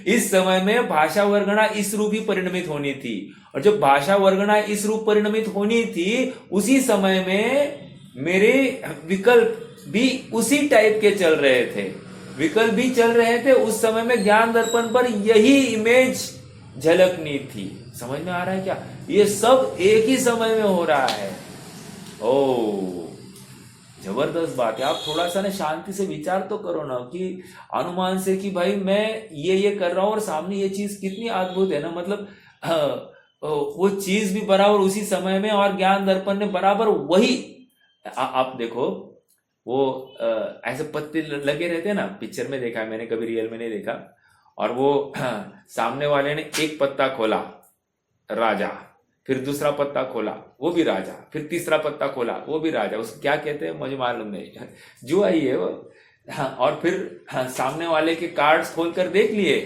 इस समय में भाषा वर्गणा इस रूप ही परिणमित होनी थी, और जब भाषा वर्गणा इस रूप परिणमित होनी थी, उसी समय में मेरे विकल्प भी उसी टाइप के चल रहे थे। विकल्प भी चल रहे थे उस समय में, ज्ञान दर्पण पर यही इमेज झलकनी थी। समझ में आ रहा है क्या? ये सब एक ही समय में हो रहा है। ओ जबरदस्त बात है। आप थोड़ा सा ना शांति से विचार तो करो ना, कि अनुमान से कि भाई मैं ये कर रहा हूं और सामने ये चीज कितनी अद्भुत है ना। मतलब वो चीज भी बराबर उसी समय में, और ज्ञान दर्पण ने बराबर वही। आप देखो वो ऐसे पत्ते लगे रहते हैं ना, पिक्चर में देखा है मैंने, कभी रियल में नहीं देखा। और वो सामने वाले ने एक पत्ता खोला, राजा, फिर दूसरा पत्ता खोला, वो भी राजा, फिर तीसरा पत्ता खोला, वो भी राजा। उसको क्या कहते हैं मुझे मालूम नहीं, जुआ ही है वो। और फिर सामने वाले के कार्ड्स खोलकर देख लिए,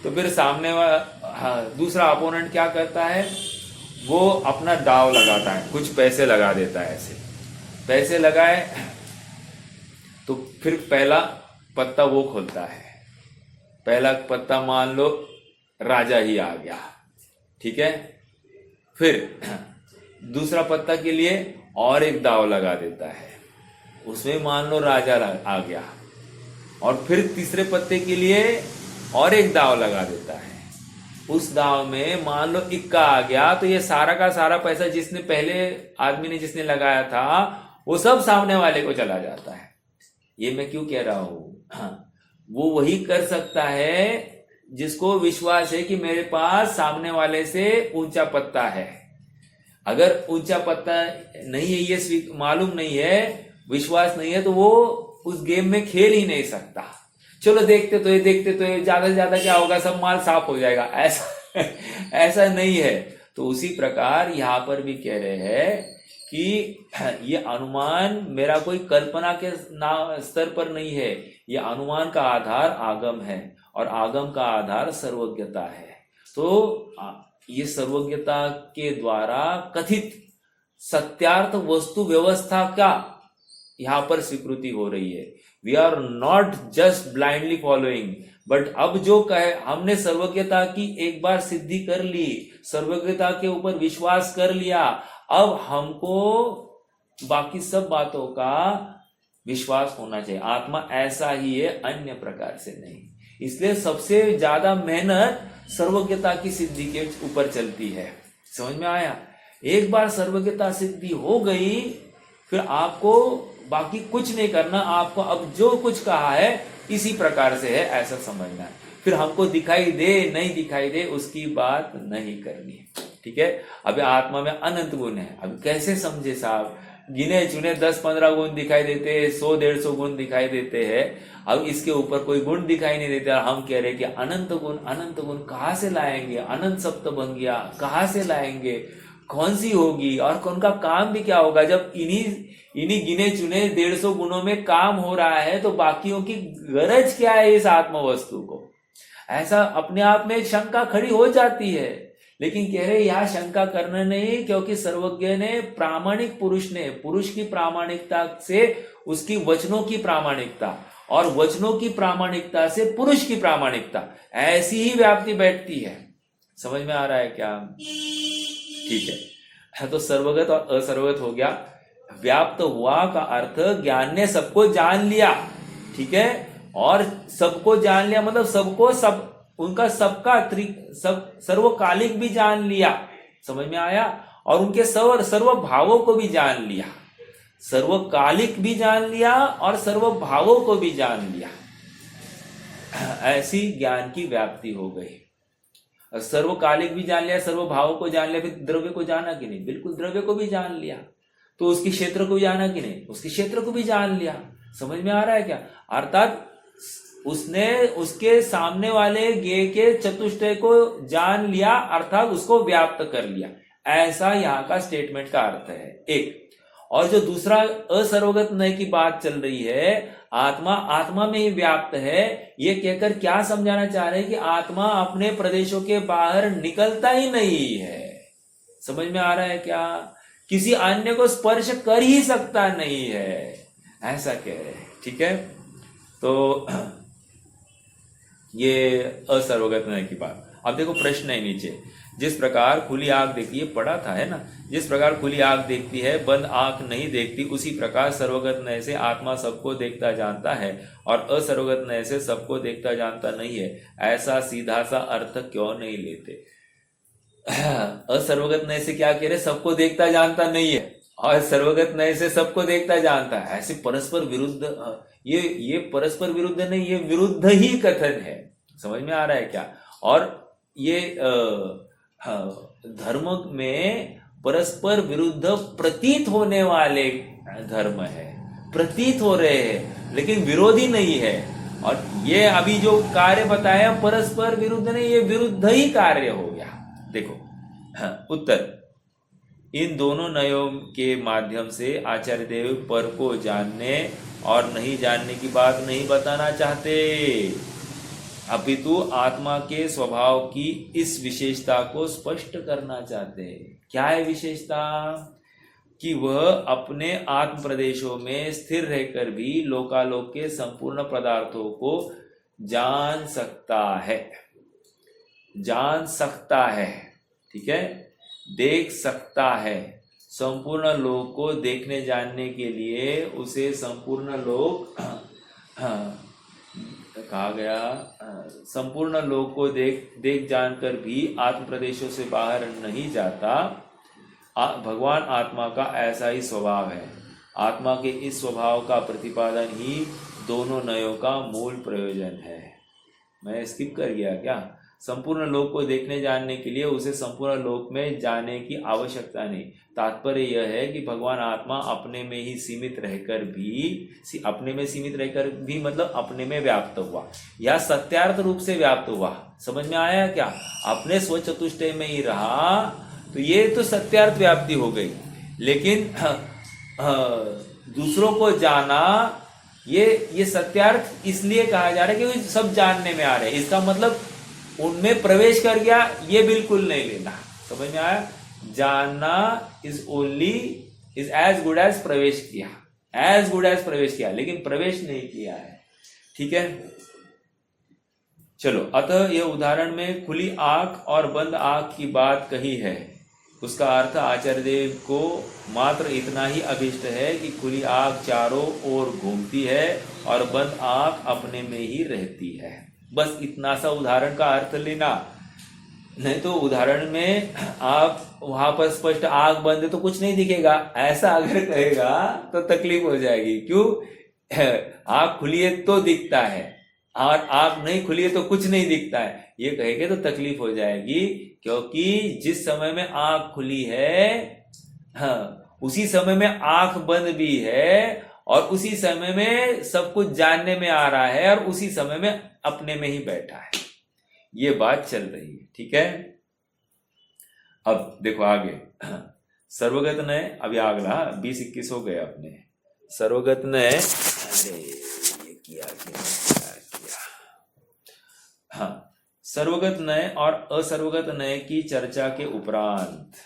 तो फिर सामने वाला दूसरा अपोनेंट क्या करता है, वो अपना दाव लगाता है, कुछ पैसे लगा देता है। ऐसे पैसे लगाए तो फिर पहला पत्ता वो खोलता है, पहला पत्ता मान लो राजा ही आ गया, ठीक है। फिर दूसरा पत्ता के लिए और एक दाव लगा देता है, उसमें मान लो राजा आ गया। और फिर तीसरे पत्ते के लिए और एक दाव लगा देता है, उस दाव में मान लो इक्का आ गया, तो ये सारा का सारा पैसा जिसने पहले आदमी ने जिसने लगाया था वो सब सामने वाले को चला जाता है। ये मैं क्यों कह रहा हूं, वो वही कर सकता है जिसको विश्वास है कि मेरे पास सामने वाले से ऊंचा पत्ता है। अगर ऊंचा पत्ता नहीं है, ये मालूम नहीं है, विश्वास नहीं है, तो वो उस गेम में खेल ही नहीं सकता। चलो देखते तो ये ज्यादा से ज्यादा क्या होगा, सब माल साफ हो जाएगा, ऐसा नहीं है। तो उसी प्रकार यहां पर भी कह रहे हैं कि ये अनुमान मेरा कोई कल्पना के स्तर पर नहीं है, ये अनुमान का आधार आगम है, और आगम का आधार सर्वज्ञता है। तो ये सर्वज्ञता के द्वारा कथित सत्यार्थ वस्तु व्यवस्था का यहां पर स्वीकृति हो रही है। We are not just blindly following, but अब जो कहे, हमने सर्वज्ञता की एक बार सिद्धि कर ली, सर्वज्ञता के ऊपर विश्वास कर लिया, अब हमको बाकी सब बातों का विश्वास होना चाहिए। आत्मा ऐसा ही है, अन्य प्रकार से नहीं। इसलिए सबसे ज्यादा मेहनत सर्वज्ञता की सिद्धि के ऊपर चलती है। समझ में आया? एक बार सर्वज्ञता सिद्धि हो गई, फिर आपको बाकी कुछ नहीं करना, आपको अब जो कुछ कहा है इसी प्रकार से है, ऐसा समझना है। फिर हमको दिखाई दे नहीं दिखाई दे उसकी बात नहीं करनी, ठीक है। अभी आत्मा में अनंत गुण है, अब कैसे समझे साहब, गिने चुने 10-15 गुण दिखाई देते हैं, 100-150 गुण दिखाई देते हैं, अब इसके ऊपर कोई गुण दिखाई नहीं देता। हम कह रहे कि अनंत गुण कहाँ से लाएंगे, अनंत सप्तभंगियां कहाँ से लाएंगे, कौन सी होगी और उनका काम भी क्या होगा, जब इन्हीं इन्हीं गिने चुने 150 गुणों में काम हो रहा है, तो बाकियों की गरज क्या है इस आत्म वस्तु को? ऐसा अपने आप में एक शंका खड़ी हो जाती है। लेकिन कह रहे यहां शंका करना नहीं, क्योंकि सर्वज्ञ ने, प्रामाणिक पुरुष ने, पुरुष की प्रामाणिकता से उसकी वचनों की प्रामाणिकता, और वचनों की प्रामाणिकता से पुरुष की प्रामाणिकता, ऐसी ही व्याप्ति बैठती है। समझ में आ रहा है क्या? ठीक है, तो सर्वगत और असर्वगत हो गया। व्याप्त हुआ का अर्थ ज्ञान ने सबको जान लिया, ठीक है, और सबको जान लिया मतलब सबको, सब उनका सबका सर्वकालिक भी जान लिया। समझ में आया? और उनके सर्व भावों को भी जान लिया, सर्वकालिक भी जान लिया और सर्व भावों को भी जान लिया। ऐसी ज्ञान की व्याप्ति हो गई। सर्वकालिक भी जान लिया, सर्व भावों को जान लिया, फिर द्रव्य को जाना कि नहीं? बिल्कुल, द्रव्य को भी जान लिया। तो उसके क्षेत्र को भी जाना कि नहीं? उसके क्षेत्र को भी जान लिया। समझ में आ रहा है क्या? अर्थात उसने उसके सामने वाले ज्ञेय के चतुष्टय को जान लिया, अर्थात उसको व्याप्त कर लिया। ऐसा यहाँ का स्टेटमेंट का अर्थ है एक। और जो दूसरा असर्वगत नय की बात चल रही है, आत्मा में ही व्याप्त है, ये कहकर क्या समझाना चाह रहे हैं कि आत्मा अपने प्रदेशों के बाहर निकलता ही नहीं है। समझ में आ रहा है क्या? किसी अन्य को स्पर्श कर ही सकता नहीं है, ऐसा कह रहे हैं। ठीक है, तो ये असर्वगत नय की बात। अब देखो प्रश्न है नीचे, जिस प्रकार खुली आंख देखती है, पढ़ा था है ना, जिस प्रकार खुली आंख देखती है बंद आंख नहीं देखती, उसी प्रकार सर्वगत नय से आत्मा सबको देखता जानता है और असर्वगत नय से सबको देखता जानता नहीं है। ऐसा सीधा सा अर्थ क्यों नहीं लेते? असर्वगत नय से क्या कह रहे? सबको देखता जानता नहीं है, और सर्वगत नय से सबको देखता जानता है। ऐसे परस्पर विरुद्ध, ये परस्पर विरुद्ध नहीं, ये विरुद्ध ही कथन है। समझ में आ रहा है क्या? और ये धर्म में परस्पर विरुद्ध प्रतीत होने वाले धर्म है, प्रतीत हो रहे हैं लेकिन विरोधी नहीं है। और ये अभी जो कार्य बताया परस्पर विरुद्ध नहीं, ये विरुद्ध ही कार्य हो गया। देखो उत्तर, इन दोनों नयों के माध्यम से आचार्य देव पर को जानने और नहीं जानने की बात नहीं बताना चाहते, अपितु आत्मा के स्वभाव की इस विशेषता को स्पष्ट करना चाहते हैं। क्या है विशेषता? कि वह अपने आत्म प्रदेशों में स्थिर रहकर भी लोकालोक के संपूर्ण पदार्थों को जान सकता है, जान सकता है, ठीक है, देख सकता है। संपूर्ण लोक को देखने जानने के लिए उसे संपूर्ण लोक कहा गया। संपूर्ण लोक को देख जानकर भी आत्म प्रदेशों से बाहर नहीं जाता। भगवान आत्मा का ऐसा ही स्वभाव है। आत्मा के इस स्वभाव का प्रतिपादन ही दोनों नयों का मूल प्रयोजन है। मैं स्किप कर गया क्या? संपूर्ण लोक को देखने जानने के लिए उसे संपूर्ण लोक में जाने की आवश्यकता नहीं। तात्पर्य यह है कि भगवान आत्मा अपने में ही सीमित रहकर भी, अपने में सीमित रहकर भी मतलब अपने में व्याप्त हुआ या सत्यार्थ रूप से व्याप्त हुआ। समझ में आया क्या? अपने स्वचतुष्टय में ही रहा तो ये तो सत्यार्थ व्याप्ति हो गई, लेकिन दूसरों को जाना, ये सत्यार्थ इसलिए कहा जा रहा है कि सब जानने में आ रहे हैं। इसका मतलब उनमें प्रवेश कर गया, ये बिल्कुल नहीं लेना। समझ में आया? जानना इज एज गुड एज प्रवेश किया, एज गुड एज प्रवेश किया, लेकिन प्रवेश नहीं किया है। ठीक है, चलो। अतः यह उदाहरण में खुली आंख और बंद आंख की बात कही है। उसका अर्थ आचार्य देव को मात्र इतना ही अभिष्ट है कि खुली आंख चारों ओर घूमती है और बंद आंख अपने में ही रहती है। बस इतना सा उदाहरण का अर्थ लेना, नहीं तो उदाहरण में आप वहां पर स्पष्ट आंख बंद है तो कुछ नहीं दिखेगा, ऐसा अगर कहेगा तो तकलीफ हो जाएगी। क्यों? आंख खुली है तो दिखता है और आंख नहीं खुली है तो कुछ नहीं दिखता है, ये कहेंगे तो तकलीफ हो जाएगी। क्योंकि जिस समय में आंख खुली है, उसी समय में आंख बंद भी है, और उसी समय में सब कुछ जानने में आ रहा है, और उसी समय में अपने में ही बैठा है। ये बात चल रही है। ठीक है, अब देखो आगे। सर्वगत नय, अभी अगला 20-21 हो गए अपने। सर्वगत नय, अरे ये किया हाँ, सर्वगत नय और असर्वगत नय की चर्चा के उपरांत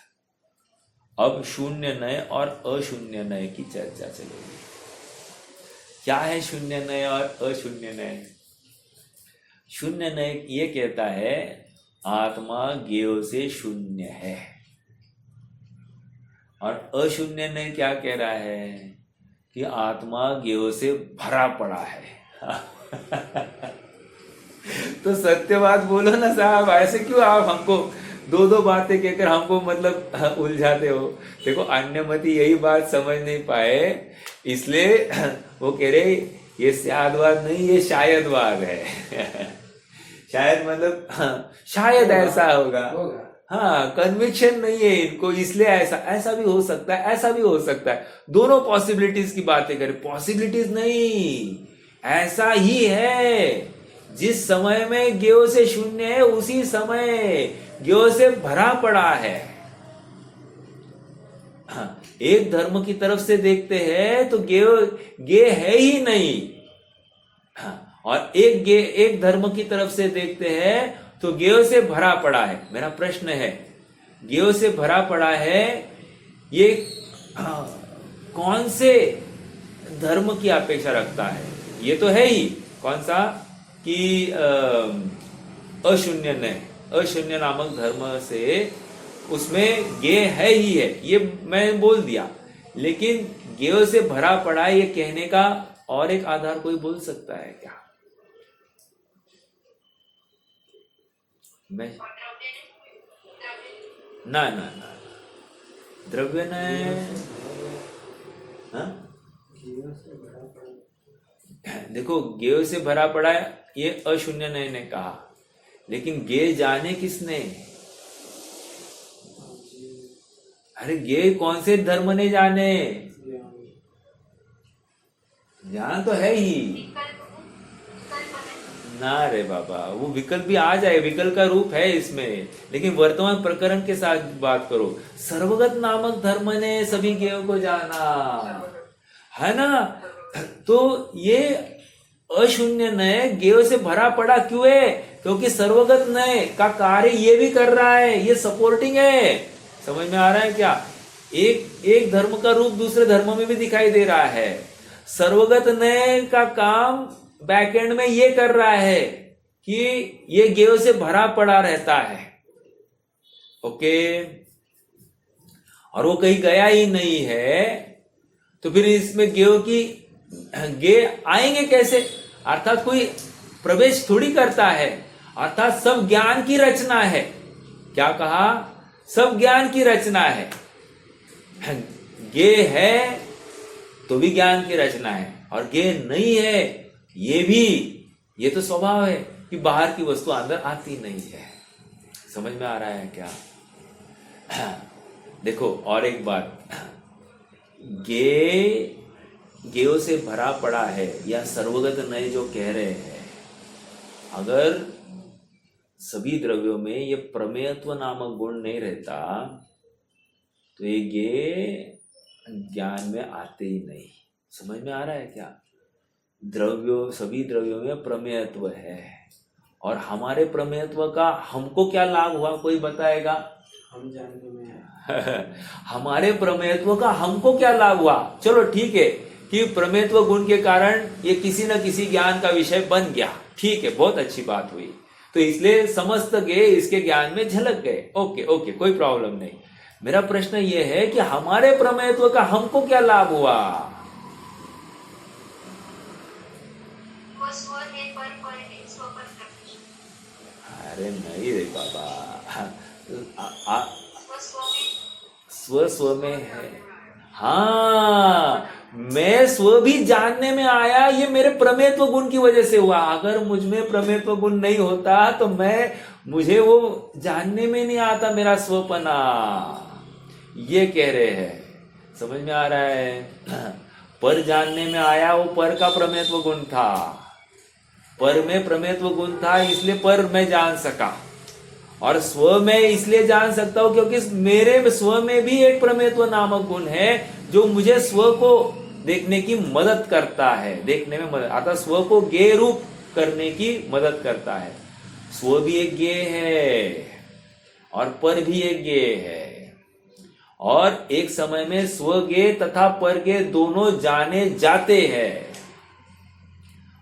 अब शून्य नय और अशून्य नय की चर्चा चलेगी। क्या है शून्य नय और अशून्य नय? शून्य नय ये कहता है आत्मा ज्ञेय से शून्य है, और अशून्य नय क्या कह रहा है कि आत्मा ज्ञेय से भरा पड़ा है। तो सत्य बात बोलो ना साहब, ऐसे क्यों आप हमको दो बातें कहकर हमको मतलब उलझाते हो? देखो अन्यमति यही बात समझ नहीं पाए, इसलिए वो कह रहे ये शायदवाद नहीं, ये शायदवाद है। शायद मतलब शायद ऐसा होगा, हाँ, कन्विक्शन नहीं है इनको, इसलिए ऐसा भी हो सकता है, ऐसा भी हो सकता है। दोनों पॉसिबिलिटीज की बातें करें, पॉसिबिलिटीज नहीं, ऐसा ही है। जिस समय में ज्ञेय से शून्य है उसी समय ज्ञेय से भरा पड़ा है। हाँ, एक धर्म की तरफ से देखते हैं तो ज्ञेय है ही नहीं, हाँ, और एक धर्म की तरफ से देखते हैं तो ज्ञेय से भरा पड़ा है। मेरा प्रश्न है, ज्ञेय से भरा पड़ा है ये कौन से धर्म की अपेक्षा रखता है? ये तो है ही कौन सा कि अशून्य नामक धर्म से, उसमें ज्ञेय है ही है, ये मैं बोल दिया। लेकिन ज्ञेय से भरा पड़ा है ये कहने का और एक आधार कोई बोल सकता है क्या? मैं ना द्रव्य न, देखो ज्ञेय से भरा पड़ा है ये अशून्य नय ने कहा, लेकिन ज्ञेय जाने किसने? अरे ज्ञेय कौन से धर्म ने जाने? ज्ञान तो है ही ना रे बाबा, वो विकल्प भी आ जाए, विकल्प का रूप है इसमें, लेकिन वर्तमान प्रकरण के साथ बात करो। सर्वगत नामक धर्म ने सभी ज्ञेयों को जाना है ना, तो ये अशून्य नय ज्ञेय से भरा पड़ा क्यों है? क्योंकि सर्वगत नय का कार्य ये भी कर रहा है, ये सपोर्टिंग है। समझ में आ रहा है क्या? एक धर्म का रूप दूसरे धर्म में भी दिखाई दे रहा है। सर्वगत नय का काम बैकएंड में ये कर रहा है कि ये ज्ञेय से भरा पड़ा रहता है, ओके, और वो कहीं गया ही नहीं है, तो फिर इसमें ज्ञेय आएंगे कैसे? अर्थात कोई प्रवेश थोड़ी करता है, अर्थात सब ज्ञान की रचना है। क्या कहा? सब ज्ञान की रचना है। ज्ञेय है तो भी ज्ञान की रचना है, और ज्ञेय नहीं है ये तो स्वभाव है कि बाहर की वस्तु अंदर आती नहीं है। समझ में आ रहा है क्या? देखो और एक बात, ज्ञेय से भरा पड़ा है या सर्वगत नय जो कह रहे हैं, अगर सभी द्रव्यों में ये प्रमेयत्व नामक गुण नहीं रहता तो ये ज्ञेय ज्ञान में आते ही नहीं। समझ में आ रहा है क्या? सभी द्रव्यों में प्रमेयत्व है, और हमारे प्रमेयत्व का हमको क्या लाभ हुआ? कोई बताएगा? हम जानने में हमारे प्रमेयत्व का हमको क्या लाभ हुआ? चलो ठीक है कि प्रमेयत्व गुण के कारण ये किसी न किसी ज्ञान का विषय बन गया, ठीक है, बहुत अच्छी बात हुई, तो इसलिए समस्त ज्ञेय इसके ज्ञान में झलक गए। ओके, कोई प्रॉब्लम नहीं। मेरा प्रश्न ये है कि हमारे प्रमेयत्व का हमको क्या लाभ हुआ? अरे नहीं रे बाबा, स्व में है। हाँ, मैं स्व भी जानने में आया, ये मेरे प्रमेयत्व गुण की वजह से हुआ। अगर मुझ में प्रमेयत्व गुण नहीं होता तो मुझे वो जानने में नहीं आता, मेरा स्वपना। ये कह रहे हैं। समझ में आ रहा है? पर जानने में आया, वो पर का प्रमेयत्व गुण था, पर में प्रमेयत्व गुण था, इसलिए पर मैं जान सका। और स्व में इसलिए जान सकता हूं क्योंकि मेरे स्व में भी एक प्रमेत्व नामक गुण है जो मुझे स्व को देखने की मदद करता है, देखने में मदद, अतः स्व को ज्ञेय रूप करने की मदद करता है। स्व भी एक ज्ञेय है और पर भी एक ज्ञेय है, और एक समय में स्व ज्ञेय तथा पर ज्ञेय दोनों जाने जाते हैं,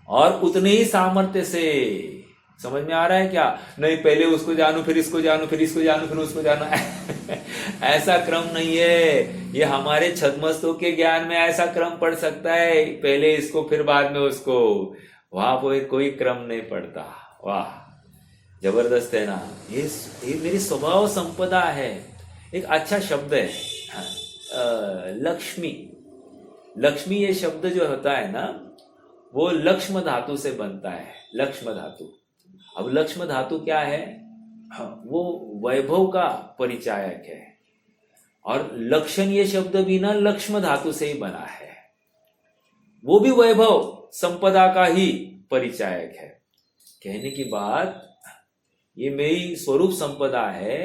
और उतने ही सामर्थ्य से। समझ में आ रहा है क्या? नहीं पहले उसको जानू, फिर इसको जानू, फिर इसको जानू, फिर उसको जानू ऐसा क्रम नहीं है। ये हमारे छद्मस्तों के ज्ञान में ऐसा क्रम पड़ सकता है, पहले इसको फिर बाद में उसको, वहां पर कोई क्रम नहीं पड़ता। वाह, जबरदस्त है ना। ये मेरी स्वभाव संपदा है। एक अच्छा शब्द है लक्ष्मी। लक्ष्मी ये शब्द जो होता है ना, वो लक्ष्म धातु से बनता है, लक्ष्म धातु। अब लक्ष्म धातु क्या है? वो वैभव का परिचायक है, और लक्षण ये शब्द भी ना लक्ष्म धातु से ही बना है, वो भी वैभव संपदा का ही परिचायक है। कहने की बात, ये मेरी स्वरूप संपदा है,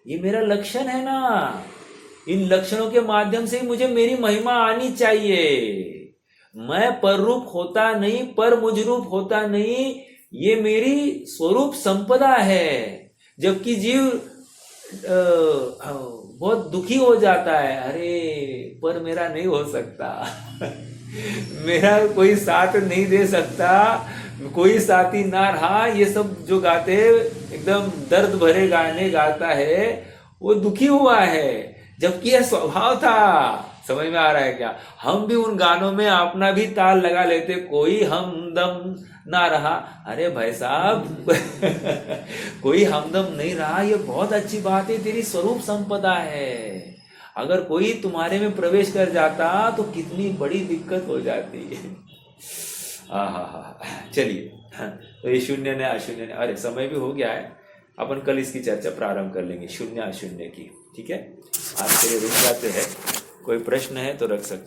ये मेरा लक्षण है ना। इन लक्षणों के माध्यम से ही मुझे मेरी महिमा आनी चाहिए। मैं पर रूप होता नहीं, पर मुझ रूप होता नहीं, ये मेरी स्वरूप संपदा है। जबकि जीव बहुत दुखी हो जाता है, अरे पर मेरा नहीं हो सकता मेरा कोई साथ नहीं दे सकता, कोई साथी ना रहा। ये सब जो गाते एकदम दर्द भरे गाने गाता है, वो दुखी हुआ है, जबकि यह स्वभाव था। समझ में आ रहा है क्या? हम भी उन गानों में अपना भी ताल लगा लेते, कोई हमदम ना रहा। अरे भाई साहब कोई हमदम नहीं रहा, ये बहुत अच्छी बात है, तेरी स्वरूप संपदा है। अगर कोई तुम्हारे में प्रवेश कर जाता तो कितनी बड़ी दिक्कत हो जाती है। चलिए, तो ये शून्य ने अशून्य ने, अरे समय भी हो गया है, अपन कल इसकी चर्चा प्रारंभ कर लेंगे, शून्य अशून्य की। ठीक है, आज के लिए रुक जाते हैं। कोई प्रश्न है तो रख सकते।